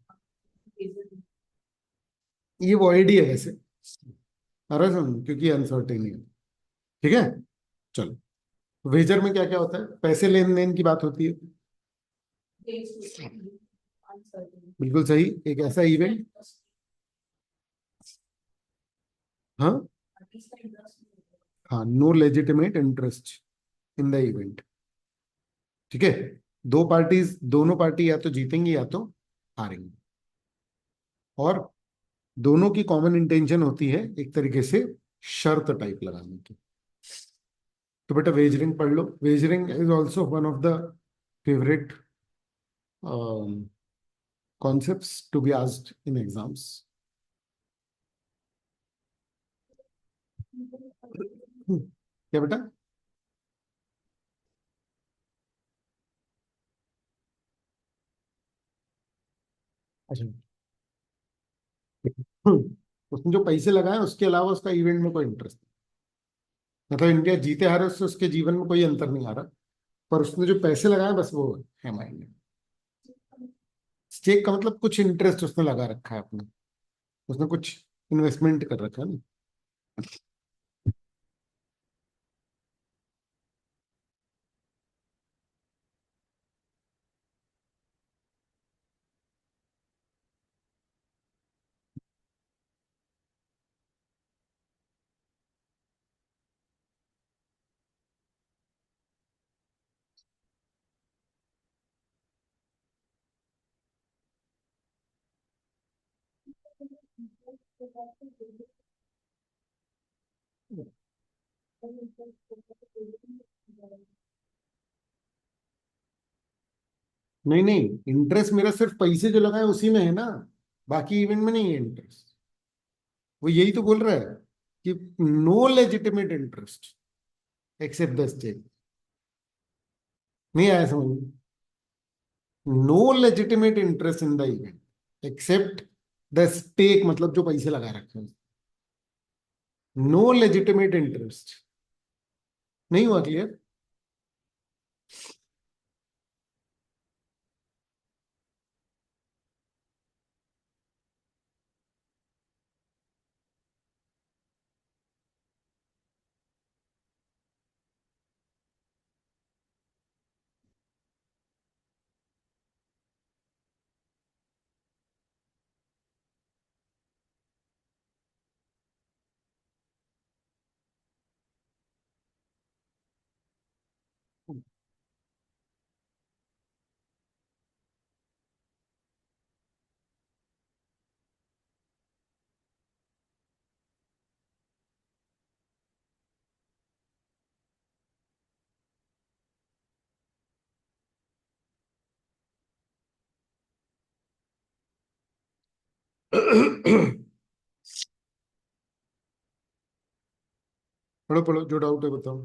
ये वॉइड ही है वैसे, अरे समझ, क्योंकि अनसर्टेन है। ठीक है, चलो। वेजर में क्या क्या होता है? पैसे लेन देन की बात होती है। बिल्कुल सही, एक ऐसा इवेंट। हाँ हाँ, no legitimate interest in the event. ठीक है, दो पार्टीज, दोनों पार्टी या तो जीतेंगी या तो हारेंगी, और दोनों की कॉमन इंटेंशन होती है एक तरीके से शर्त टाइप लगाने की। तो बेटा वेजरिंग पढ़ लो। Wagering is also one of the favourite concepts to be asked in exams. क्या बेटा? अच्छा। उसने जो पैसे लगाए उसके अलावा उसका इवेंट में कोई इंटरेस्ट नहीं। मतलब इंडिया जीते हारे उससे उसके जीवन में कोई अंतर नहीं आ रहा, पर उसने जो पैसे लगाए बस वो है माइंड में। स्टेक का मतलब कुछ इंटरेस्ट उसने लगा रखा है अपना, उसने कुछ इन्वेस्टमेंट कर रखा है ना। नहीं नहीं, इंटरेस्ट मेरा सिर्फ पैसे जो लगाए उसी में है ना, बाकी इवेंट में नहीं है इंटरेस्ट। वो यही तो बोल रहा है कि no legitimate interest except the stake. नहीं आया समझ में? No legitimate interest in the event except the stake, मतलब जो पैसे लगा रखे हैं। No legitimate interest. नहीं हुआ क्लियर? पढ़ो पढ़ो, जो डाउट है बताओ।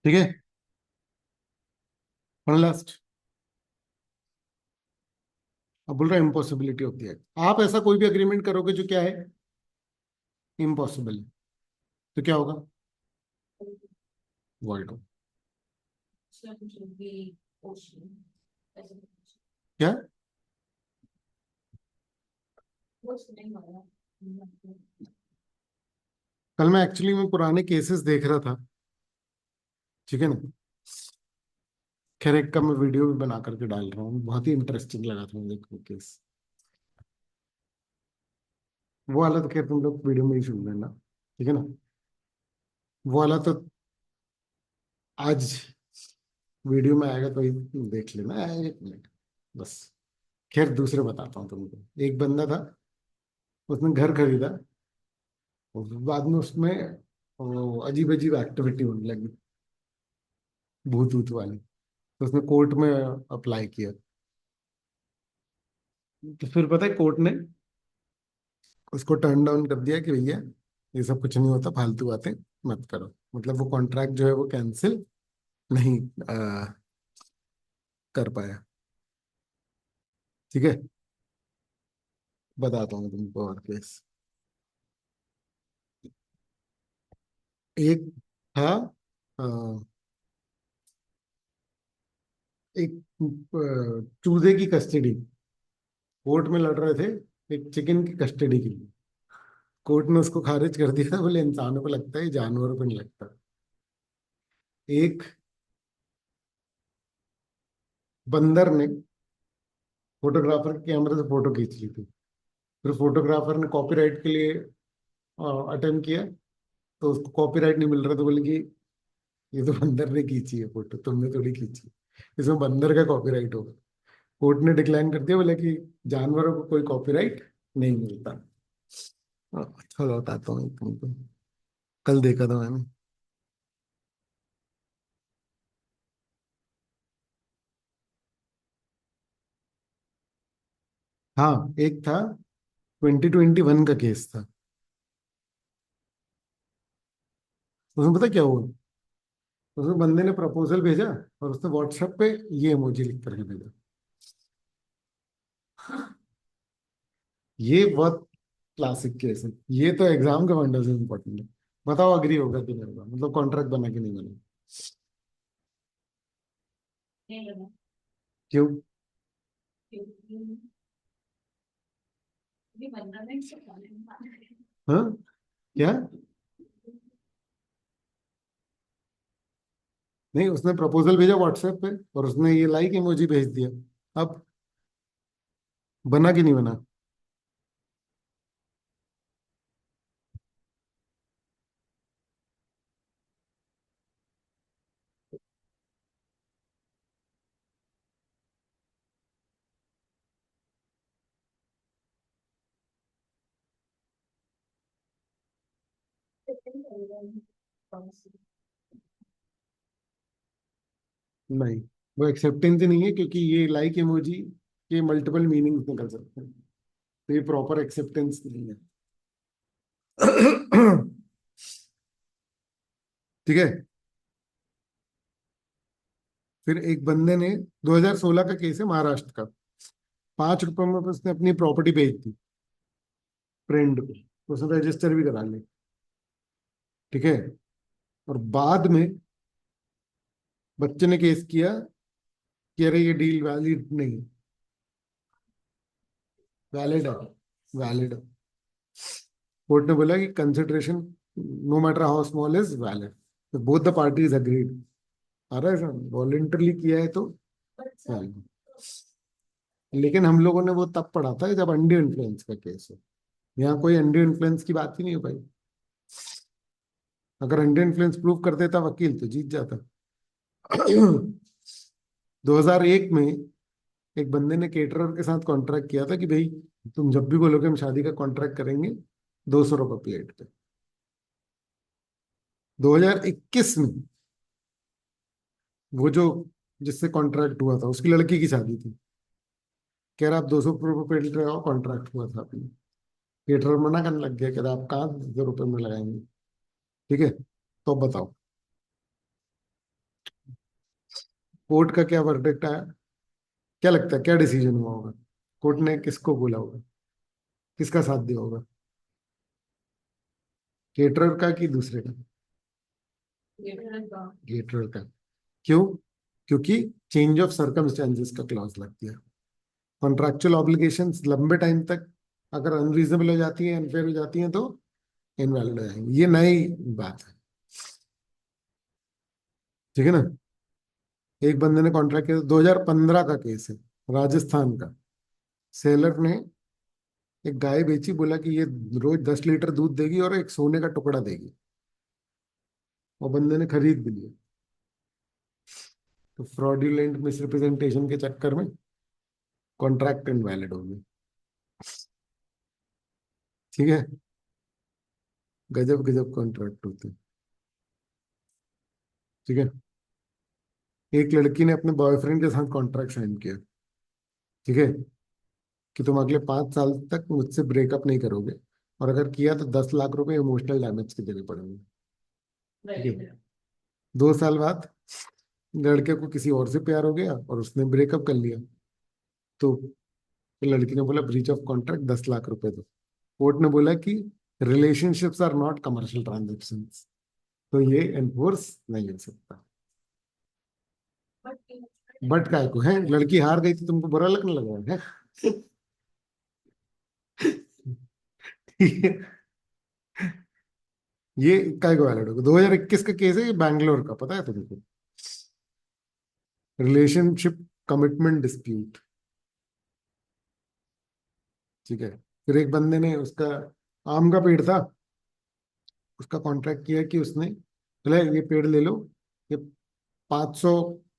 ठीक है, वन लास्ट। अब बोल रहा है इम्पॉसिबिलिटी ऑफ द आप ऐसा कोई भी अग्रीमेंट करोगे जो क्या है, इम्पॉसिबल है, तो क्या होगा? वर्ल्ड हो। क्या? कल मैं एक्चुअली में पुराने केसेस देख रहा था, ठीक है ना। खैर एक का मैं वीडियो भी बना करके डाल रहा हूँ, बहुत ही इंटरेस्टिंग लगा था मुझे वो केस। वो वाला तो खैर तुम लोग वीडियो में ही सुन लेना, ठीक है ना। वो वाला तो आज वीडियो में आएगा तो ही देख लेना, 1 मिनट बस। खैर दूसरे बताता हूँ तुमको। एक बंदा था, उसने घर खरीदा, और बाद में उसमें अजीब अजीब एक्टिविटी होने लगी, भूत भूत वाली। तो उसने कोर्ट में अप्लाई किया। तो फिर पता है कोर्ट ने उसको टर्न डाउन कर दिया कि भैया ये सब कुछ नहीं होता, फालतू बातें मत करो। मतलब वो कॉन्ट्रैक्ट जो है वो कैंसिल नहीं कर पाया। ठीक है, बताता हूँ तुमको और केस। एक था, अ, एक चूजे की कस्टडी, कोर्ट में लड़ रहे थे एक चिकन की कस्टडी के लिए। कोर्ट ने उसको खारिज कर दिया, बोले इंसानों को लगता है, जानवरों को नहीं लगता। एक बंदर ने फोटोग्राफर के कैमरे से फोटो खींच ली थी। फिर फोटोग्राफर ने कॉपीराइट के लिए अटेम्प्ट किया, तो उसको कॉपीराइट नहीं मिल रहा, तो बोले कि ये तो बंदर ने खींची है फोटो, तुमने थोड़ी खींची, इसमें बंदर का कॉपीराइट होगा। कोर्ट ने डिक्लाइन कर दिया, बोले कि जानवरों को कोई कॉपीराइट नहीं मिलता। चलो बताता हूँ तुमको, कल देखा था मैंने। हाँ एक था, 2021 का केस था। उसमें पता क्या हुआ, उसमें बंदे ने प्रपोजल भेजा, और उसने व्हाट्सएप पे ये इमोजी लिख करके भेजा। ये बहुत क्लासिक केस है, ये तो एग्जाम के पॉइंट से इम्पोर्टेंट है। बताओ अग्री होगा कि नहीं होगा, मतलब कॉन्ट्रैक्ट बना कि नहीं बना। नहीं लगा, क्यों? क्योंकि ये बंदा नहीं सकता है। हाँ, क्या? नहीं, उसने प्रपोजल भेजा व्हाट्सएप पे, और उसने ये लाइक इमोजी भेज दिया। अब बना कि नहीं बना? नहीं, वो एक्सेप्टेंस ही नहीं है, क्योंकि ये लाइक इमोजी के मल्टीपल मीनिंग्स निकल सकते हैं, तो ये प्रॉपर एक्सेप्टेंस नहीं है। ठीक है। फिर एक बंदे ने, 2016 का केस है, महाराष्ट्र का, 5 रुपए में उसने अपनी प्रॉपर्टी बेच दी फ्रेंड को, उसने रजिस्टर भी करा ली। ठीक है, और बाद में बच्चे ने केस किया कि अरे ये डील वैलिड नहीं, वैलिड है, वैलिड है। कोर्ट ने बोला कि consideration no matter how small is valid, both the parties agreed. आ रहा है सर, वॉलेंटरली किया है तो valid। लेकिन हम लोगों ने वो तब पढ़ा था जब अंडर इन्फ्लुएंस का केस हो। यहाँ कोई अंडर इन्फ्लुएंस की बात ही नहीं हो पाई। अगर अंडर इन्फ्लुएंस प्रूव कर देता वकील तो जीत जाता। 2001 में एक बंदे ने केटरर के साथ कॉन्ट्रैक्ट किया था कि भाई तुम जब भी बोलोगे हम शादी का कॉन्ट्रैक्ट करेंगे, 200 रुपये प्लेट पे। 2021 में वो जो जिससे कॉन्ट्रैक्ट हुआ था, उसकी लड़की की शादी थी, कह रहा आप 200 रुपये प्लेट लगाओ, कॉन्ट्रैक्ट हुआ था अपनी। केटरर मना करने लग गया, कह रहा आप कहाँ 200 रुपये में लगाएंगे। ठीक है, तो अब बताओ कोर्ट का क्या वर्डिक्ट आया, क्या लगता है क्या डिसीजन हुआ होगा? कोर्ट ने किसको बोला होगा, किसका साथ दिया होगा, केटरर का कि दूसरे का? केटरर का। क्यों? क्योंकि चेंज ऑफ सर्कमस्टेंसेस का क्लॉज लग दिया। कॉन्ट्रैक्चुअल ऑब्लिगेशंस लंबे टाइम तक अगर अनरीजनेबल हो जाती है, अनफेयर हो जाती हैं, तो इनवैलिड हो जाएंगी। ये नई बात है, ठीक है ना। एक बंदे ने कॉन्ट्रैक्ट किया, 2015 का केस है, राजस्थान का। सेलर ने एक गाय बेची, बोला कि ये रोज 10 लीटर दूध देगी और एक सोने का टुकड़ा देगी, और बंदे ने खरीद भी लिया। तो फ्रॉड्यूलेंट मिसरिप्रेजेंटेशन के चक्कर में कॉन्ट्रैक्ट इनवैलिड हो गया। ठीक है, गजब गजब कॉन्ट्रैक्ट होते हैं। ठीक है, एक लड़की ने अपने बॉयफ्रेंड के साथ कॉन्ट्रैक्ट साइन किया, ठीक है, कि तुम अगले 5 साल तक मुझसे ब्रेकअप नहीं करोगे, और अगर किया तो 10 लाख रुपए इमोशनल डैमेज के देने पड़ेंगे। ठीक है, 2 साल बाद लड़के को किसी और से प्यार हो गया और उसने ब्रेकअप कर लिया। तो लड़की ने बोला ब्रीच ऑफ कॉन्ट्रैक्ट, 10 लाख रुपए दो। कोर्ट ने बोला कि relationships are not commercial transactions, तो ये एनफोर्स नहीं हो सकता। बट काय को है, लड़की हार गई तो तुमको बुरा लगने लगा है? ठीक है, ये काय को वैलिड होगा? 2021 का केस है, ये बैंगलोर का, पता है तुमको? Relationship commitment dispute. ठीक है, फिर एक बंदे ने, उसका आम का पेड़ था, उसका कॉन्ट्रैक्ट किया कि उसने बोला ये पेड़ ले लो, ये 500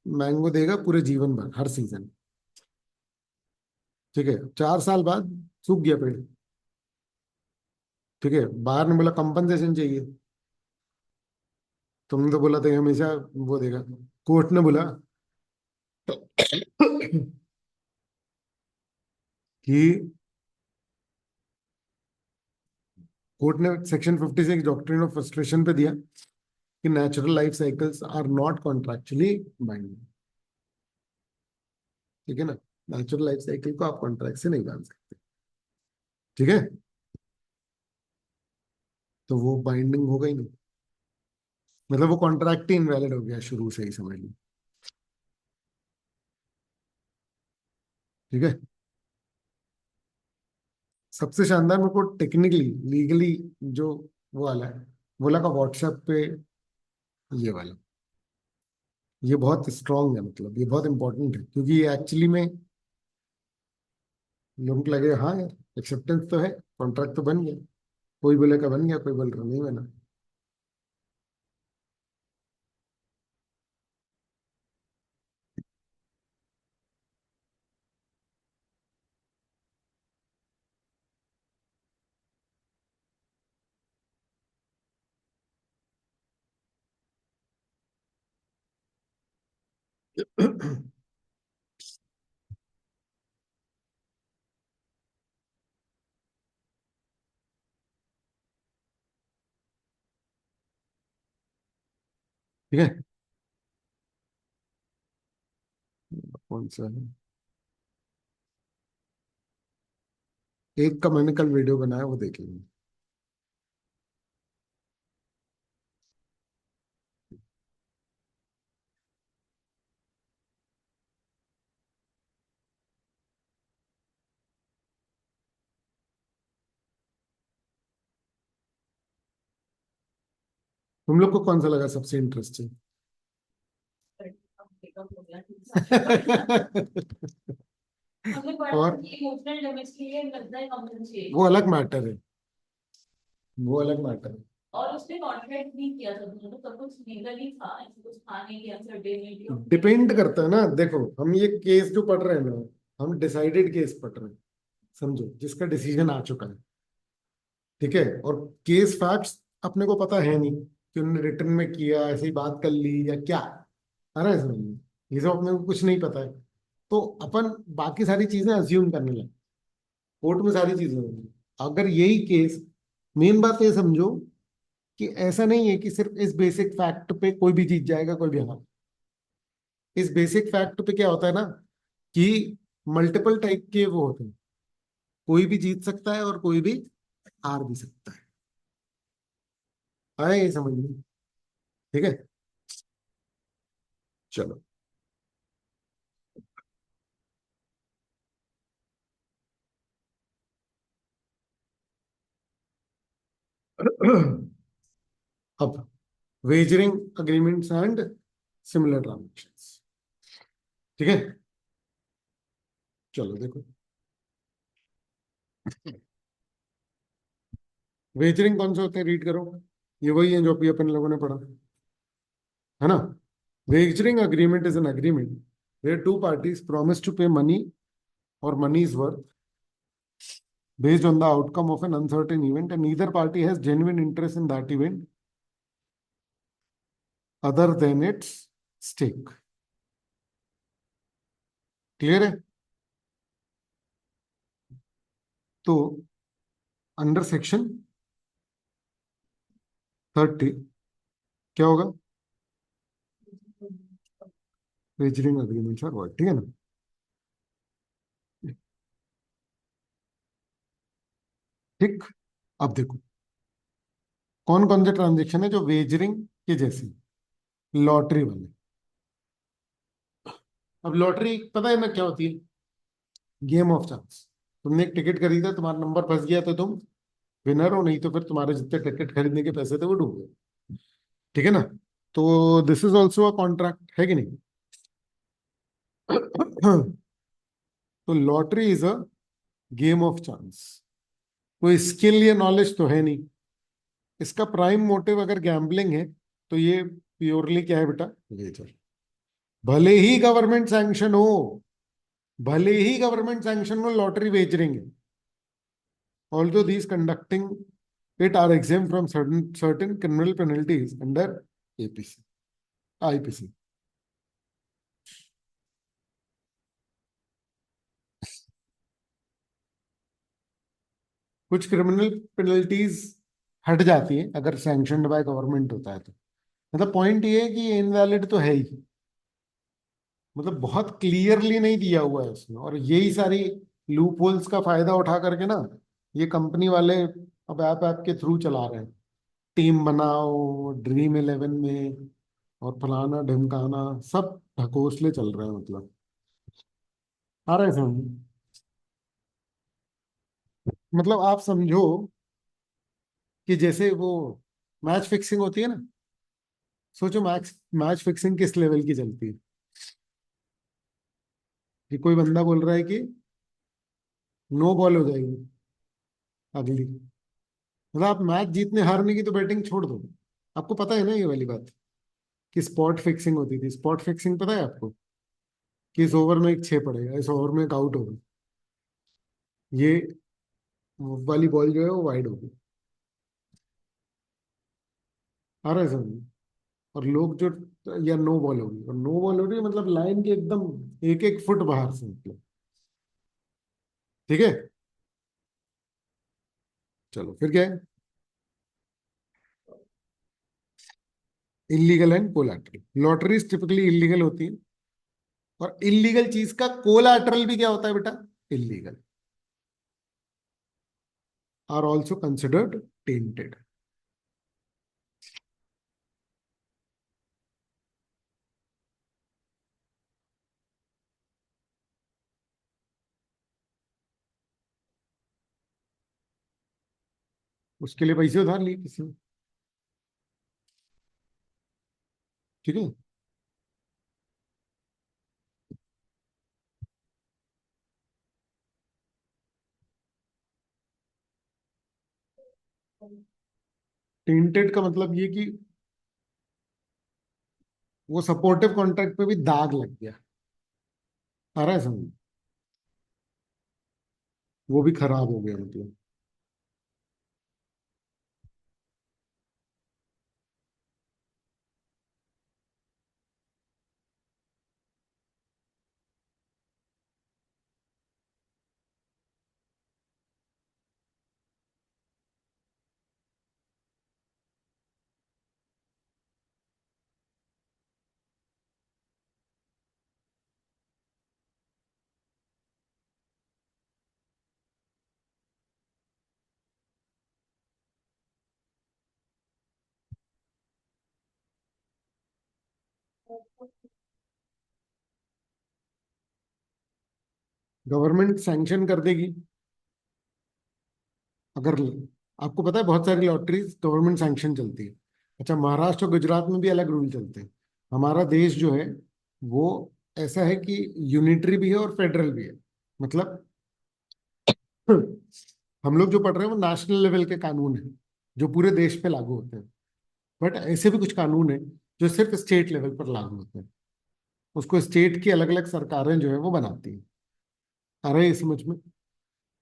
मैंगो देगा पूरे जीवन भर, हर सीजन। ठीक है, 4 साल बाद सूख गया पेड़। ठीक है, बाहर ने बोला कंपनसेशन चाहिए, तुमने तो बोला था कि हमेशा वो देगा। कोर्ट ने बोला कि कोर्ट ने सेक्शन 56 डॉक्ट्रिन ऑफ फ्रस्ट्रेशन पे दिया कि natural life cycles are not contractually binding. ठीक है ना, नेचुरल लाइफ साइकिल को आप कॉन्ट्रैक्ट से नहीं बांध सकते। ठीक है, तो वो बाइंडिंग हो गई नहीं, मतलब वो कॉन्ट्रैक्ट ही इनवैलिड हो गया शुरू से ही, समझ लो। ठीक है, सबसे शानदार मेरे को टेक्निकली लीगली जो वो वाला है, वो लगा व्हाट्सएप पे, ये वाला, ये बहुत स्ट्रांग है, मतलब ये बहुत इंपॉर्टेंट है, क्योंकि ये एक्चुअली में लोगों को लगे हाँ यार एक्सेप्टेंस तो है, कॉन्ट्रैक्ट तो बन गया, कोई बोलेगा बन गया, कोई बोल रहा नहीं बना। ठीक है, कौन सा है? एक का मैंने कल वीडियो बनाया, वो देख लेंगे। तुम लोग को कौन सा लगा सबसे इंटरेस्टिंग? हमने पढ़ा था और कि इमोशनल डैमेज के लिए मिलता है वो कंपनसेशन। अलग मैटर है, वो अलग मैटर है। और उसने कॉन्ट्रैक्ट नहीं किया था, मतलब सब कुछ लीगली था, ऐसा कुछ था नहीं कि अनसर्टेनिटी ऑफ डिपेंड करता है ना, देखो हम ये केस जो पढ़ रहे हैं ना, हम डिसाइडेड केस पढ़ रहे हैं, समझो, जिसका डिसीजन आ चुका है। ठीक है, और केस फैक्ट्स अपने को पता है नहीं कि उन्होंने रिटर्न में किया, ऐसे ही बात कर ली या क्या, है ना, समझ में, ये सब अपने को कुछ नहीं पता है। तो अपन बाकी सारी चीजें अज्यूम करने लगे, कोर्ट में सारी चीजें होंगी। अगर यही केस, मेन बात ये समझो कि ऐसा नहीं है कि सिर्फ इस बेसिक फैक्ट पे कोई भी जीत जाएगा, कोई भी हार। इस बेसिक फैक्ट पे क्या होता है ना, कि मल्टीपल टाइप के वो होते हैं, कोई भी जीत सकता है और कोई भी हार भी सकता है। आए ये समझ में? ठीक है, चलो। अब wagering agreements and similar transactions. ठीक है, चलो देखो। वेजरिंग कौन से होते हैं, रीड करो। ये वही है जो अभी अपन लोगों ने पढ़ा, है ना। Wagering agreement is an agreement where two parties promise to pay money और money is worth based on the outcome of an uncertain event and neither party has genuine interest in that event other than its stake. Clear है? तो under section 30 क्या होगा, wagering agreements are void, ठीक है ना। ठीक, अब देखो कौन कौन से ट्रांजेक्शन है जो वेजरिंग के जैसे, लॉटरी वाले। अब लॉटरी पता है ना क्या होती है, गेम ऑफ चांस। तुमने एक टिकट खरीदा, तुम्हारा नंबर फंस गया तो तुम विनर हो, नहीं तो फिर तुम्हारे जितने टिकट खरीदने के पैसे थे वो डूब गए, ठीक है ना। तो this is also a contract, है कि नहीं। तो lottery is a game of chance, कोई स्किल या नॉलेज तो है नहीं। इसका प्राइम मोटिव अगर गैम्बलिंग है तो ये प्योरली क्या है बेटा, वेजर। भले ही गवर्नमेंट सैंक्शन हो, भले ही गवर्नमेंट सैंक्शन हो, लॉटरी वेजरिंग है। Although these conducting it are exempt from certain criminal penalties under APC IPC. कुछ क्रिमिनल पेनल्टीज हट जाती है अगर सैंक्शनड बाय गवर्नमेंट होता है तो। मतलब पॉइंट ये है कि ये इनवैलिड तो है ही, मतलब बहुत क्लियरली नहीं दिया हुआ है उसमें, और यही सारी लूप होल्स का फायदा उठा करके ना ये कंपनी वाले अब ऐप के थ्रू चला रहे हैं। टीम बनाओ ड्रीम 11 में, और फलाना ढिमकाना, सब ढकोसले चल रहे हैं मतलब। आ रहे हैं समझ में? मतलब आप समझो कि जैसे वो मैच फिक्सिंग होती है ना, सोचो मैच मैच फिक्सिंग किस लेवल की चलती है, कि कोई बंदा बोल रहा है कि नो बॉल हो जाएगी अगली, मतलब आप मैच जीतने हारने की तो बैटिंग छोड़ दो। आपको पता है ना ये वाली बात, कि स्पॉट फिक्सिंग होती थी। स्पॉट फिक्सिंग पता है आपको, कि इस ओवर में एक छह पड़ेगा, इस ओवर में एक आउट होगा, ये वाली बॉल जो है वो वाइड होगी। आ रहा है समझ में? और लोग जो, या नो बॉल होगी, और नो बॉल हो रही है मतलब लाइन के एकदम एक एक फुट बाहर से मतलब, ठीक है। चलो फिर क्या है, illegal and collateral. Lotteries typically illegal होती है, और इलीगल चीज का कोलैटरल भी क्या होता है बेटा, illegal, are also considered tainted. उसके लिए पैसे उधार लिए किसी ने, ठीक है। टेंटेड का मतलब ये कि वो सपोर्टिव कॉन्ट्रैक्ट पे भी दाग लग गया, आ रहा है समझ, वो भी खराब हो गया मतलब। गवर्नमेंट सैंक्शन कर देगी अगर, आपको पता है बहुत सारी लॉटरीज गवर्नमेंट सैंक्शन चलती है। अच्छा, महाराष्ट्र और गुजरात में भी अलग रूल चलते हैं। हमारा देश जो है वो ऐसा है कि यूनिटरी भी है और फेडरल भी है। मतलब हम लोग जो पढ़ रहे हैं वो नेशनल लेवल के कानून है जो पूरे देश पे लागू होते हैं। बट ऐसे भी कुछ कानून है जो सिर्फ स्टेट लेवल पर लागू होते हैं। उसको स्टेट की अलग अलग सरकारें जो है वो बनाती हैं। आ रहे हैं समझ में?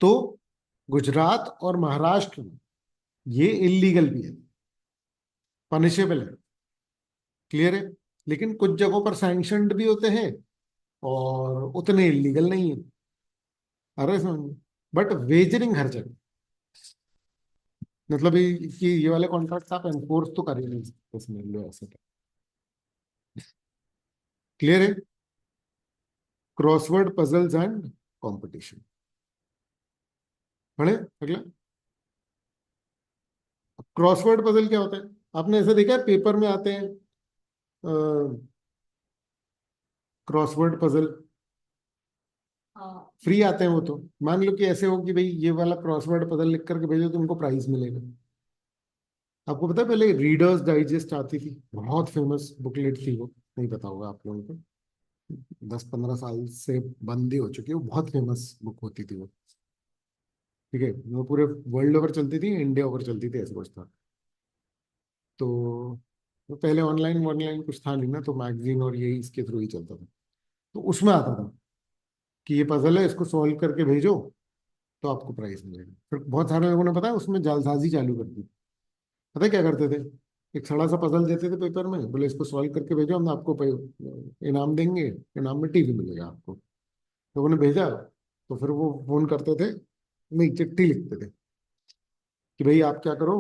तो गुजरात और महाराष्ट्र में ये इलीगल भी है, पनिशेबल है। क्लियर है? लेकिन कुछ जगहों पर सैंक्शनड भी होते हैं और उतने इलीगल नहीं है। आ रहे हैं समझ में? बट वेजरिंग हर जगह, मतलब कि ये वाले कॉन्ट्रैक्ट आप एनफोर्स तो कर ही नहीं सकते, समझ लो ऐसे। क्लियर है? Crossword puzzles and competition. पढ़े अगला। क्रॉसवर्ड पजल क्या होता है? आपने ऐसा देखा है पेपर में आते हैं क्रॉसवर्ड पजल, हाँ। फ्री आते हैं वो तो। मान लो कि ऐसे हो कि भाई ये वाला क्रॉसवर्ड पजल लिख करके भेजो तो उनको प्राइज मिलेगा। आपको पता है पहले रीडर्स डाइजेस्ट आती थी, बहुत फेमस बुकलेट थी वो, नहीं पता होगा आप लोगों को। 10-15 साल से बंद ही हो चुकी है, वो बहुत फेमस बुक होती थी वो। ठीक है, वो पूरे वर्ल्ड ओवर चलती थी, इंडिया ओवर चलती थी, ऐसा कुछ था। तो वो पहले ऑनलाइन ऑनलाइन कुछ था नहीं ना, तो मैगजीन और यही इसके थ्रू ही चलता था। तो उसमें आता था कि ये पजल है, इसको सॉल्व करके भेजो तो आपको प्राइस मिलेगा। फिर बहुत सारे लोगों ने पता है उसमें जालसाजी चालू कर दी। पता है क्या करते थे? एक सड़ा सा पजल देते थे पेपर में, बोले इसको सॉल्व करके भेजो, हम आपको इनाम देंगे, इनाम में टीवी मिलेगा आपको। लोगों ने भेजा, तो फिर वो फोन करते थे, नहीं चिट्ठी लिखते थे कि भाई आप क्या करो,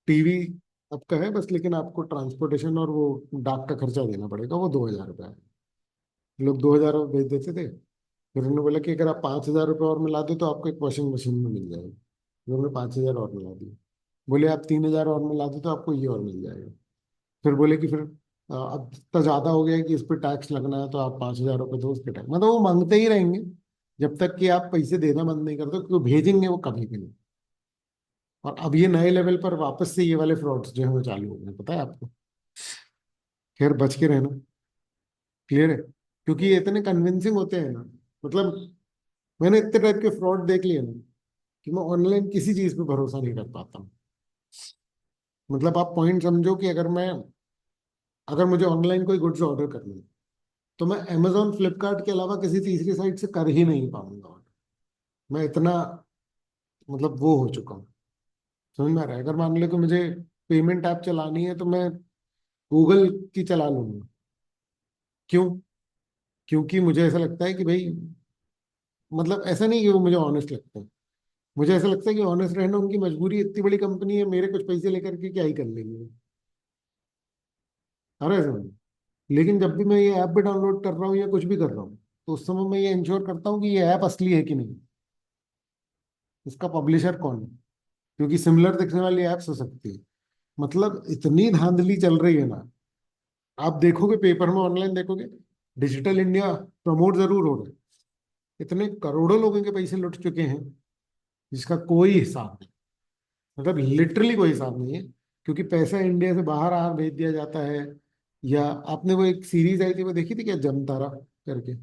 टीवी आपका है बस, लेकिन आपको ट्रांसपोर्टेशन और वो डाक का खर्चा देना पड़ेगा, वो 2,000 रुपया है। लोग 2,000 भेज देते थे। फिर उन्होंने बोला कि अगर आप 5,000 रुपये और मिला दो तो आपको एक वॉशिंग मशीन में मिल जाएगी। लोगों ने 5,000 और मिला दिए। बोले आप 3,000 और मिला दो तो आपको ये और मिल जाएगा। फिर बोले कि फिर अब इतना ज्यादा हो गया है कि इस पर टैक्स लगना है, तो आप 5,000 रुपये दो, उस पर टैक्स, मतलब वो मांगते ही रहेंगे जब तक कि आप पैसे देना बंद नहीं करते, क्योंकि वो भेजेंगे वो कभी भी नहीं। और अब ये नए लेवल पर वापस से ये वाले फ्रॉड्स जो है वो चालू हो गए, पता है आपको? खैर बच के रहना। क्लियर है? क्योंकि ये इतने कन्विंसिंग होते हैं ना, मतलब मैंने इतने टाइप के फ्रॉड देख लिए ना कि मैं ऑनलाइन किसी चीज पे भरोसा नहीं कर पाता हूँ। मतलब आप पॉइंट समझो कि अगर मुझे ऑनलाइन कोई गुड्स ऑर्डर करनी है तो मैं अमेजोन फ्लिपकार्ट के अलावा किसी तीसरी साइट से कर ही नहीं पाऊंगा order। मैं इतना मतलब वो हो चुका हूँ। समझ में आ रहा है? अगर मान लो कि मुझे पेमेंट ऐप चलानी है तो मैं गूगल की चला लूंगा। क्यों? क्योंकि मुझे ऐसा लगता है कि भाई, मतलब ऐसा नहीं कि वो मुझे ऑनेस्ट लगता है, मुझे ऐसा लगता है कि ऑनेस्ट रहना उनकी मजबूरी है, इतनी बड़ी कंपनी है, मेरे कुछ पैसे लेकर के क्या ही कर लेंगे। अरे समझ। लेकिन जब भी मैं ये ऐप भी डाउनलोड कर रहा हूँ या कुछ भी कर रहा हूँ, तो उस समय मैं ये इंश्योर करता हूँ कि ये ऐप असली है कि नहीं, इसका पब्लिशर कौन है, क्योंकि सिमिलर दिखने वाली ऐप्स हो सकती है। मतलब इतनी धांधली चल रही है ना। आप देखोगे पेपर में, ऑनलाइन देखोगे, डिजिटल इंडिया प्रमोट जरूर हो रहा है, इतने करोड़ों लोगों के पैसे लुट चुके हैं जिसका कोई हिसाब नहीं। मतलब लिटरली कोई हिसाब नहीं है, क्योंकि पैसा इंडिया से बाहर आर भेज दिया जाता है। या आपने वो एक सीरीज आई थी वो देखी थी क्या, जमतारा करके?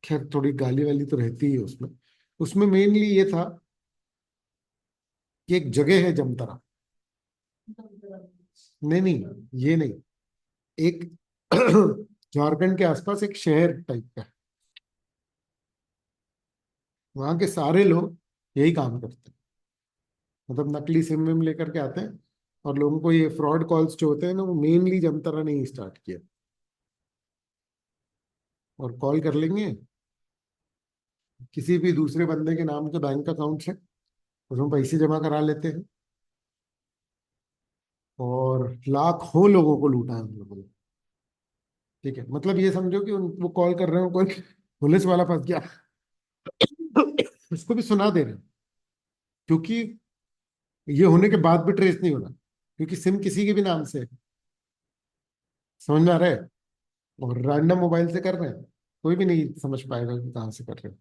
खैर थोड़ी गाली वाली तो रहती ही है उसमें। उसमें मेनली ये था कि एक जगह है जमतारा। नहीं नहीं, ये नहीं, एक झारखंड के आसपास एक शहर टाइप का है। वहां के सारे लोग यही काम करते हैं, मतलब नकली सिम विम लेकर के आते हैं, और लोगों को ये फ्रॉड कॉल्स जो होते हैं ना, वो मेनली जमतारा ने ही स्टार्ट किया। और कॉल कर लेंगे किसी भी दूसरे बंदे के नाम के बैंक अकाउंट से, उसमें पैसे जमा करा लेते हैं, और लाखों लोगों को लूटा है उन लोगों ने। ठीक है, मतलब ये समझो कि वो कॉल कर रहे हो, कोई पुलिस वाला फंस गया उसको भी सुना दे रहे हैं, क्योंकि ये होने के बाद भी ट्रेस नहीं होना, क्योंकि सिम किसी के भी नाम से है। समझ में आ रहा है? और रैंडम मोबाइल से कर रहे हैं, कोई भी नहीं समझ पाएगा कि कहाँ से कर रहे हैं।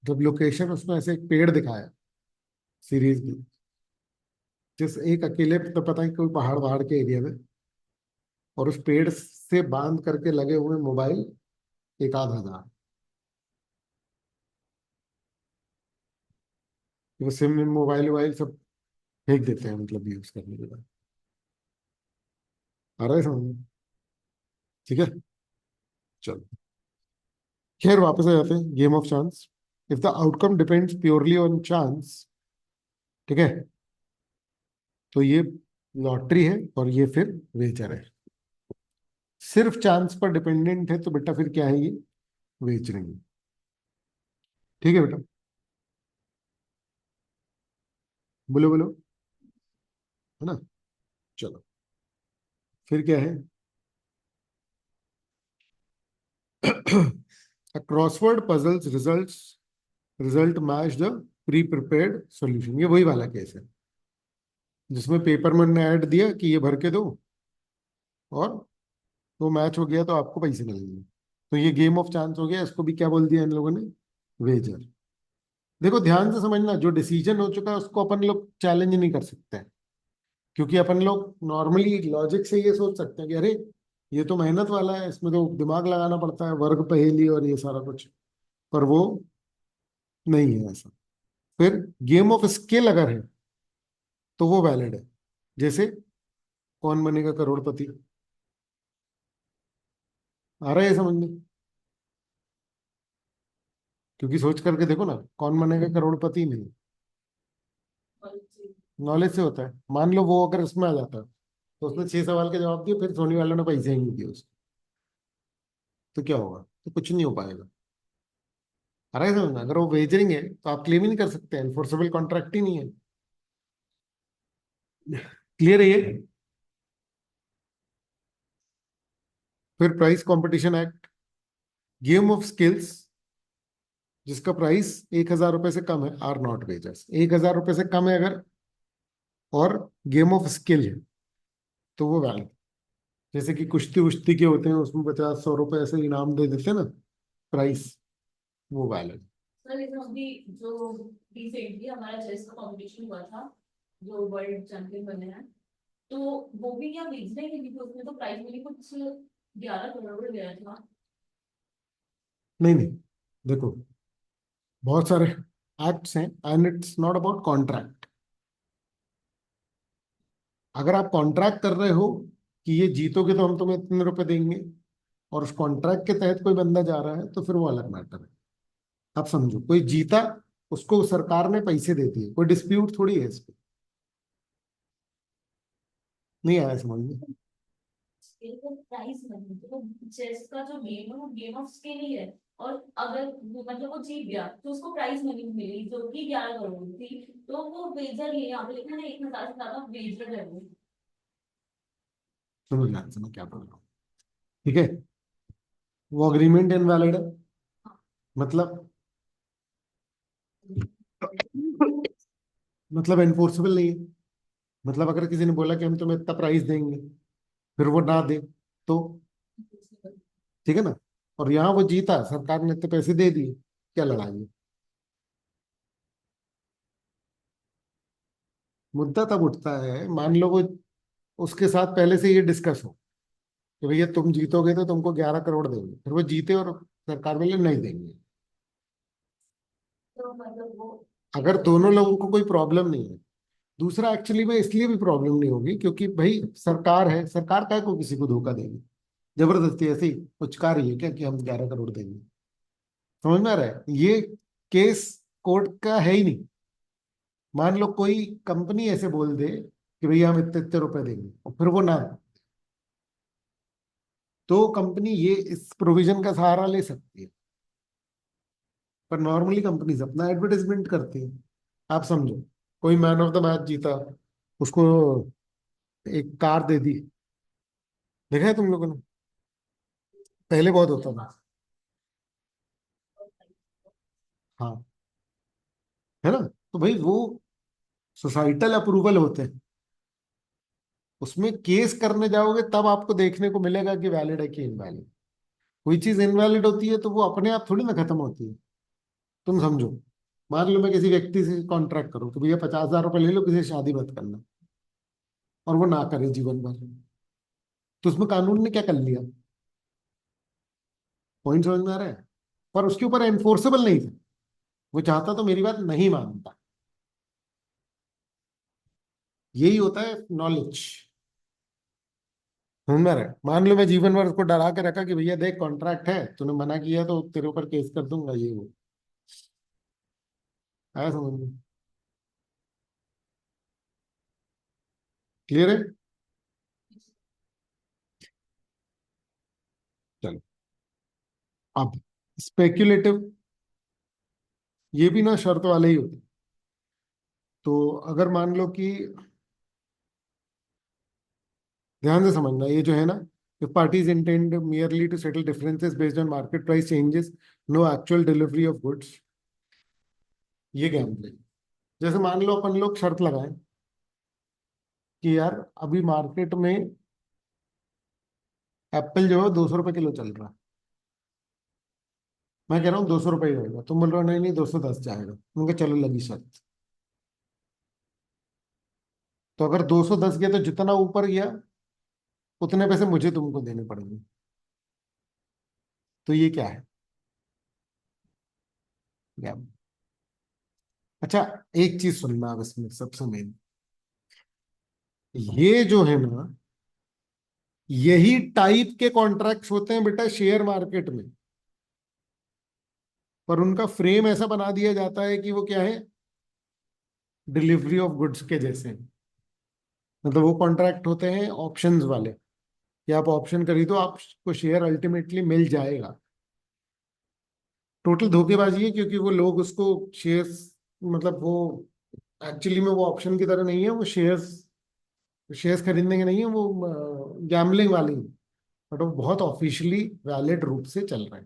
जब लोकेशन उसमें ऐसे एक पेड़ दिखाया सीरीज की, जिस एक अकेले तो पता है कोई पहाड़ वहाड़ के एरिया में, और उस पेड़ से बांध करके लगे हुए मोबाइल 1,000 वो सिम में मोबाइल वोबाइल सब फेंक देते हैं, मतलब यूज करने के बाद। आ रहा है समझ में? ठीक है, चलो। खैर वापस आ जाते हैं, game of chance. If the outcome depends purely on chance, ठीक है, तो ये लॉटरी है और ये फिर वेचर है। सिर्फ चांस पर डिपेंडेंट है तो बेटा फिर क्या है, ये वेच रही है। ठीक है बेटा, बोलो बोलो, है ना? चलो, फिर क्या है? A crossword puzzles result match the pre-prepared solution। ये वही वाला केस है जिसमें पेपरमैन ने ऐड दिया कि ये भर के दो, और वो मैच हो गया तो आपको पैसे मिलेंगे। तो ये गेम ऑफ चांस हो गया, इसको भी क्या बोल दिया इन लोगों ने? वेजर। देखो ध्यान से समझना, जो डिसीजन हो चुका है उसको अपन लोग चैलेंज नहीं कर सकते हैं, क्योंकि अपन लोग नॉर्मली लॉजिक से ये सोच सकते हैं कि अरे ये तो मेहनत वाला है, इसमें तो दिमाग लगाना पड़ता है, वर्ग पहेली और ये सारा कुछ। पर वो नहीं है ऐसा। फिर गेम ऑफ स्किल अगर है तो वो वैलिड है। जैसे कौन बनेगा करोड़पति, आ रहा है समझ में? क्योंकि सोच करके देखो ना, कौन बनेगा करोड़पति नहीं, और जी, नॉलेज से होता है। मान लो वो अगर इसमें आ जाता है तो उसने 6 सवाल के जवाब दिए, फिर सोनी वालों ने पैसे ही नहीं दिए उसको, तो क्या होगा? तो कुछ नहीं हो पाएगा। आ रहा है समझ में? अगर वो वेजरिंग है तो आप क्लेम ही नहीं कर सकते, एनफोर्सेबल कॉन्ट्रैक्ट ही नहीं है। क्लियर है ये? फिर price competition act, game of skills जिसका प्राइस 1,000 रुपए से कम है आर नॉट वेजर्स। 1,000 रुपए से कम है अगर, और गेम ऑफ स्किल है, तो वो वैलिड। जैसे कि कुश्ती उश्ती के होते हैं, उसमें 50-100 रुपए ऐसे इनाम दे देते हैं ना, प्राइस, वो वैलिड। सर लेकिन अभी जो रिसेंटली हमारा चेस का कंपटीशन हुआ था, जो वर्ल्ड चैंपियन बने हैं, तो वो भी क्या बेचने के लिए, उसमें तो प्राइस मनी कुछ 11 करोड़ गया था। नहीं नहीं, देखो, बहुत सारे एक्ट्स हैं and it's not about contract. अगर आप कॉन्ट्रैक्ट कर रहे हो कि ये जीतोगे तो हम तुम्हें इतने रुपए देंगे, और उस कॉन्ट्रैक्ट के तहत कोई बंदा जा रहा है, तो फिर वो अलग मैटर है। आप समझो, कोई जीता, उसको सरकार ने पैसे दे दिए, कोई डिस्प्यूट थोड़ी है इस पे। नहीं आया समझ में? प्राइस मनी तो चेस का जो गेम है वो गेम ऑफ स्किल ही है। और अगर मतलब वो जीत गया तो उसको प्राइज मनी मिली जो कि 11 करोड़ थी, तो वो वेजर ही है। यहाँ पे लिखा है 1,000 से ज्यादा वेजर है वो। सुनो ध्यान से मैं क्या बोल रहा हूँ, ठीक है? वो अग्रीमेंट इनवैलिड है, मतलब मतलब एनफोर्सेबल नहीं है। मतलब अगर किसी ने बोला कि हम तुम्हें इतना प्राइस देंगे, फिर वो ना दे, तो ठीक है ना? और यहाँ वो जीता, सरकार ने इतने पैसे दे दिए, क्या लड़ाई है? मुद्दा तब उठता है, मान लो वो उसके साथ पहले से ये डिस्कस हो कि भैया तुम जीतोगे तो तुमको 11 करोड़ देंगे, फिर वो जीते और सरकार वाले नहीं देंगे। तो मतलब वो अगर दोनों लोगों को कोई प्रॉब्लम नहीं है। दूसरा, एक्चुअली में इसलिए भी प्रॉब्लम नहीं होगी क्योंकि भाई सरकार है, सरकार काय को किसी को धोखा देगी? जबरदस्ती ऐसी उचका रही है क्या कि हम 11 करोड़ देंगे? समझ में आ रहा है? ये केस कोर्ट का है ही नहीं। मान लो कोई कंपनी ऐसे बोल दे कि भैया हम इतने इतने रुपए देंगे, और फिर वो ना, तो कंपनी ये इस प्रोविजन का सहारा ले सकती है। पर नॉर्मली कंपनीज अपना एडवर्टाइजमेंट करती है। आप समझो, कोई मैन ऑफ द मैच जीता, उसको एक कार दे दी। देखा है तुम लोगों ने? पहले बहुत होता था। हाँ, है ना? तो भाई वो सोसाइटल अप्रूवल होते हैं, उसमें केस करने जाओगे तब आपको देखने को मिलेगा कि वैलिड है कि इनवैलिड। कोई चीज इनवैलिड होती है तो वो अपने आप थोड़ी ना खत्म होती है। तुम समझो, मान लो मैं किसी व्यक्ति से कॉन्ट्रैक्ट करूँ कि भैया 50,000 रुपये ले लो, किसी से शादी मत करना। और वो ना करे जीवन भर, तो उसमें कानून ने क्या कर लिया? पॉइंट समझ में आ रहा है? पर उसके ऊपर एनफोर्सेबल नहीं था, वो चाहता तो मेरी बात नहीं मानता। यही होता है नॉलेज। समझ में आ रहा है? मान लो मैं जीवन भर उसको डरा के रखा कि भैया देख कॉन्ट्रैक्ट है, तूने मना किया तो तेरे ऊपर केस कर दूंगा, ये वो। आया समझ में? क्लियर है? चलो, अब स्पेक्युलेटिव, ये भी ना शर्त वाले ही होते। तो अगर मान लो कि, ध्यान से समझना, ये जो है ना, if parties intend merely to settle differences based on market price changes, no actual delivery of goods, ये गैम्बलिंग। जैसे मान लो अपन लोग शर्त लगाएं कि यार अभी मार्केट में एप्पल जो है 200 रुपये किलो चल रहा है, मैं कह रहा हूँ 200 रुपये ही रहेगा, तुम बोल रहे हो नहीं नहीं 210 जाएगा, उनका चलो लगी शर्त। तो अगर 210 गया तो जितना ऊपर गया उतने पैसे मुझे तुमको देने पड़ेंगे। तो ये क्या है? गैम्बलिंग। अच्छा, एक चीज सुनना अब इसमें सबसे मेन, ये जो है ना, यही टाइप के कॉन्ट्रैक्ट्स होते हैं बेटा शेयर मार्केट में, पर उनका फ्रेम ऐसा बना दिया जाता है कि वो क्या है, डिलीवरी ऑफ गुड्स के जैसे हैं। मतलब वो कॉन्ट्रैक्ट होते हैं ऑप्शंस वाले, कि आप ऑप्शन खरीदो आपको शेयर अल्टीमेटली मिल जाएगा। टोटल धोखेबाजी है, क्योंकि वो लोग उसको शेयर्स, मतलब वो एक्चुअली में वो ऑप्शन की तरह नहीं है, वो शेयर्स, शेयर्स खरीदने के नहीं है, वो गैम्बलिंग वाली, बट वो बहुत ऑफिशियली वैलिड रूप से चल रहा है।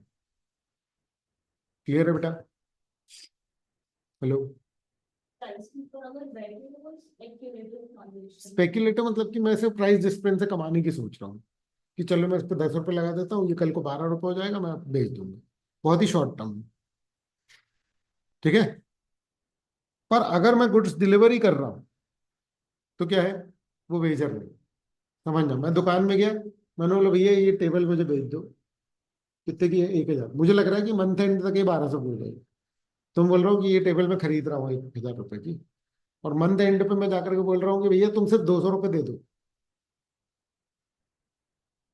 क्लियर है बेटा? हेलो? प्राइस के ऊपर अगर बैठे तो वो स्पेक्युलेटिव ट्रांजेक्शन। स्पेक्युलेटिव मतलब कि मैं सिर्फ प्राइस डिफरेंस से कमाने की सोच रहा हूँ, कि चलो मैं इस पर 10 रुपये लगा देता हूँ, ये कल को 12 रुपये हो जाएगा, मैं बेच दूंगा। बहुत ही शॉर्ट टर्म। ठीक है? पर अगर मैं गुड्स डिलीवरी कर रहा हूँ तो क्या है, वो वेजर नहीं। समझना, मैं दुकान में गया, मैंने बोला भैया ये टेबल मुझे बेच दो, कितने की है? 1,000। मुझे लग रहा है कि मंथ एंड तक ये 1200 की हो जाएगी। तुम बोल रहे हो कि ये टेबल मैं खरीद रहा हूँ 1,000 रुपये की, और मंथ एंड पे मैं जाकर के बोल रहा हूँ कि भैया तुम सिर्फ 200 रुपये दे दो,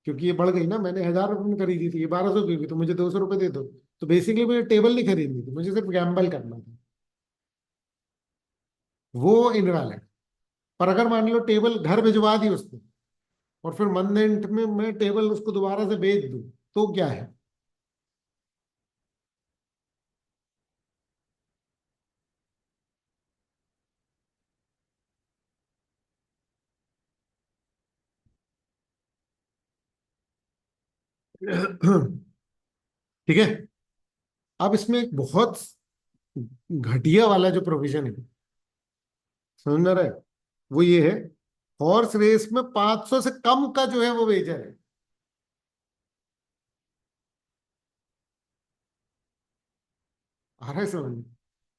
क्योंकि ये बढ़ गई ना, मैंने 1,000 रुपये में खरीदी थी, ये 1200 की हुई, तो मुझे 200 रुपये दे दो। तो बेसिकली मुझे टेबल नहीं खरीदनी थी, मुझे सिर्फ गैम्बल करना था, वो इनवैलिड। पर अगर मान लो टेबल घर भिजवा दी उसने, और फिर मंथ एंड में मैं टेबल उसको दोबारा से बेच दूं, तो क्या है? ठीक है? अब इसमें एक बहुत घटिया वाला जो प्रोविजन है, समझ में आ रहा है? वो ये है, हॉर्स रेस में 500 से कम का जो है वो वेजर है। आ रहा है समझ में?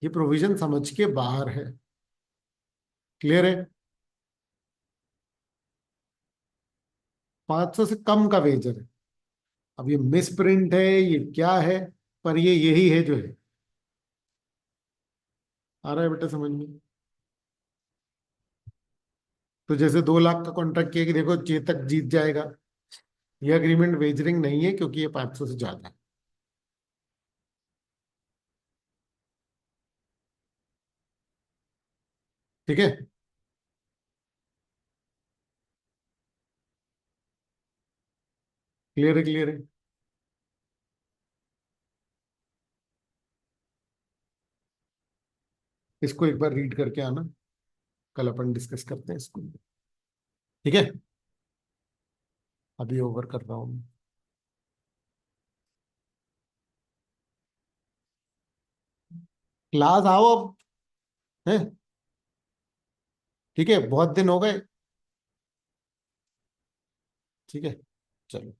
ये प्रोविजन समझ के बाहर है। क्लियर है? 500 से कम का वेजर है। अब ये मिस प्रिंट है, ये क्या है, पर ये यही है जो है। आ रहा है बेटा समझ में? तो जैसे 2 लाख का कॉन्ट्रैक्ट किया कि देखो चेतक जीत जाएगा, ये अग्रीमेंट वेजरिंग नहीं है, क्योंकि ये 500 से ज्यादा है। ठीक है? क्लियर है? क्लियर है? इसको एक बार रीड करके आना, कल अपन डिस्कस करते हैं इसको। ठीक है? अभी ओवर कर रहा हूँ। क्लास आओ अब, है? ठीक है, बहुत दिन हो गए। ठीक है, चलो।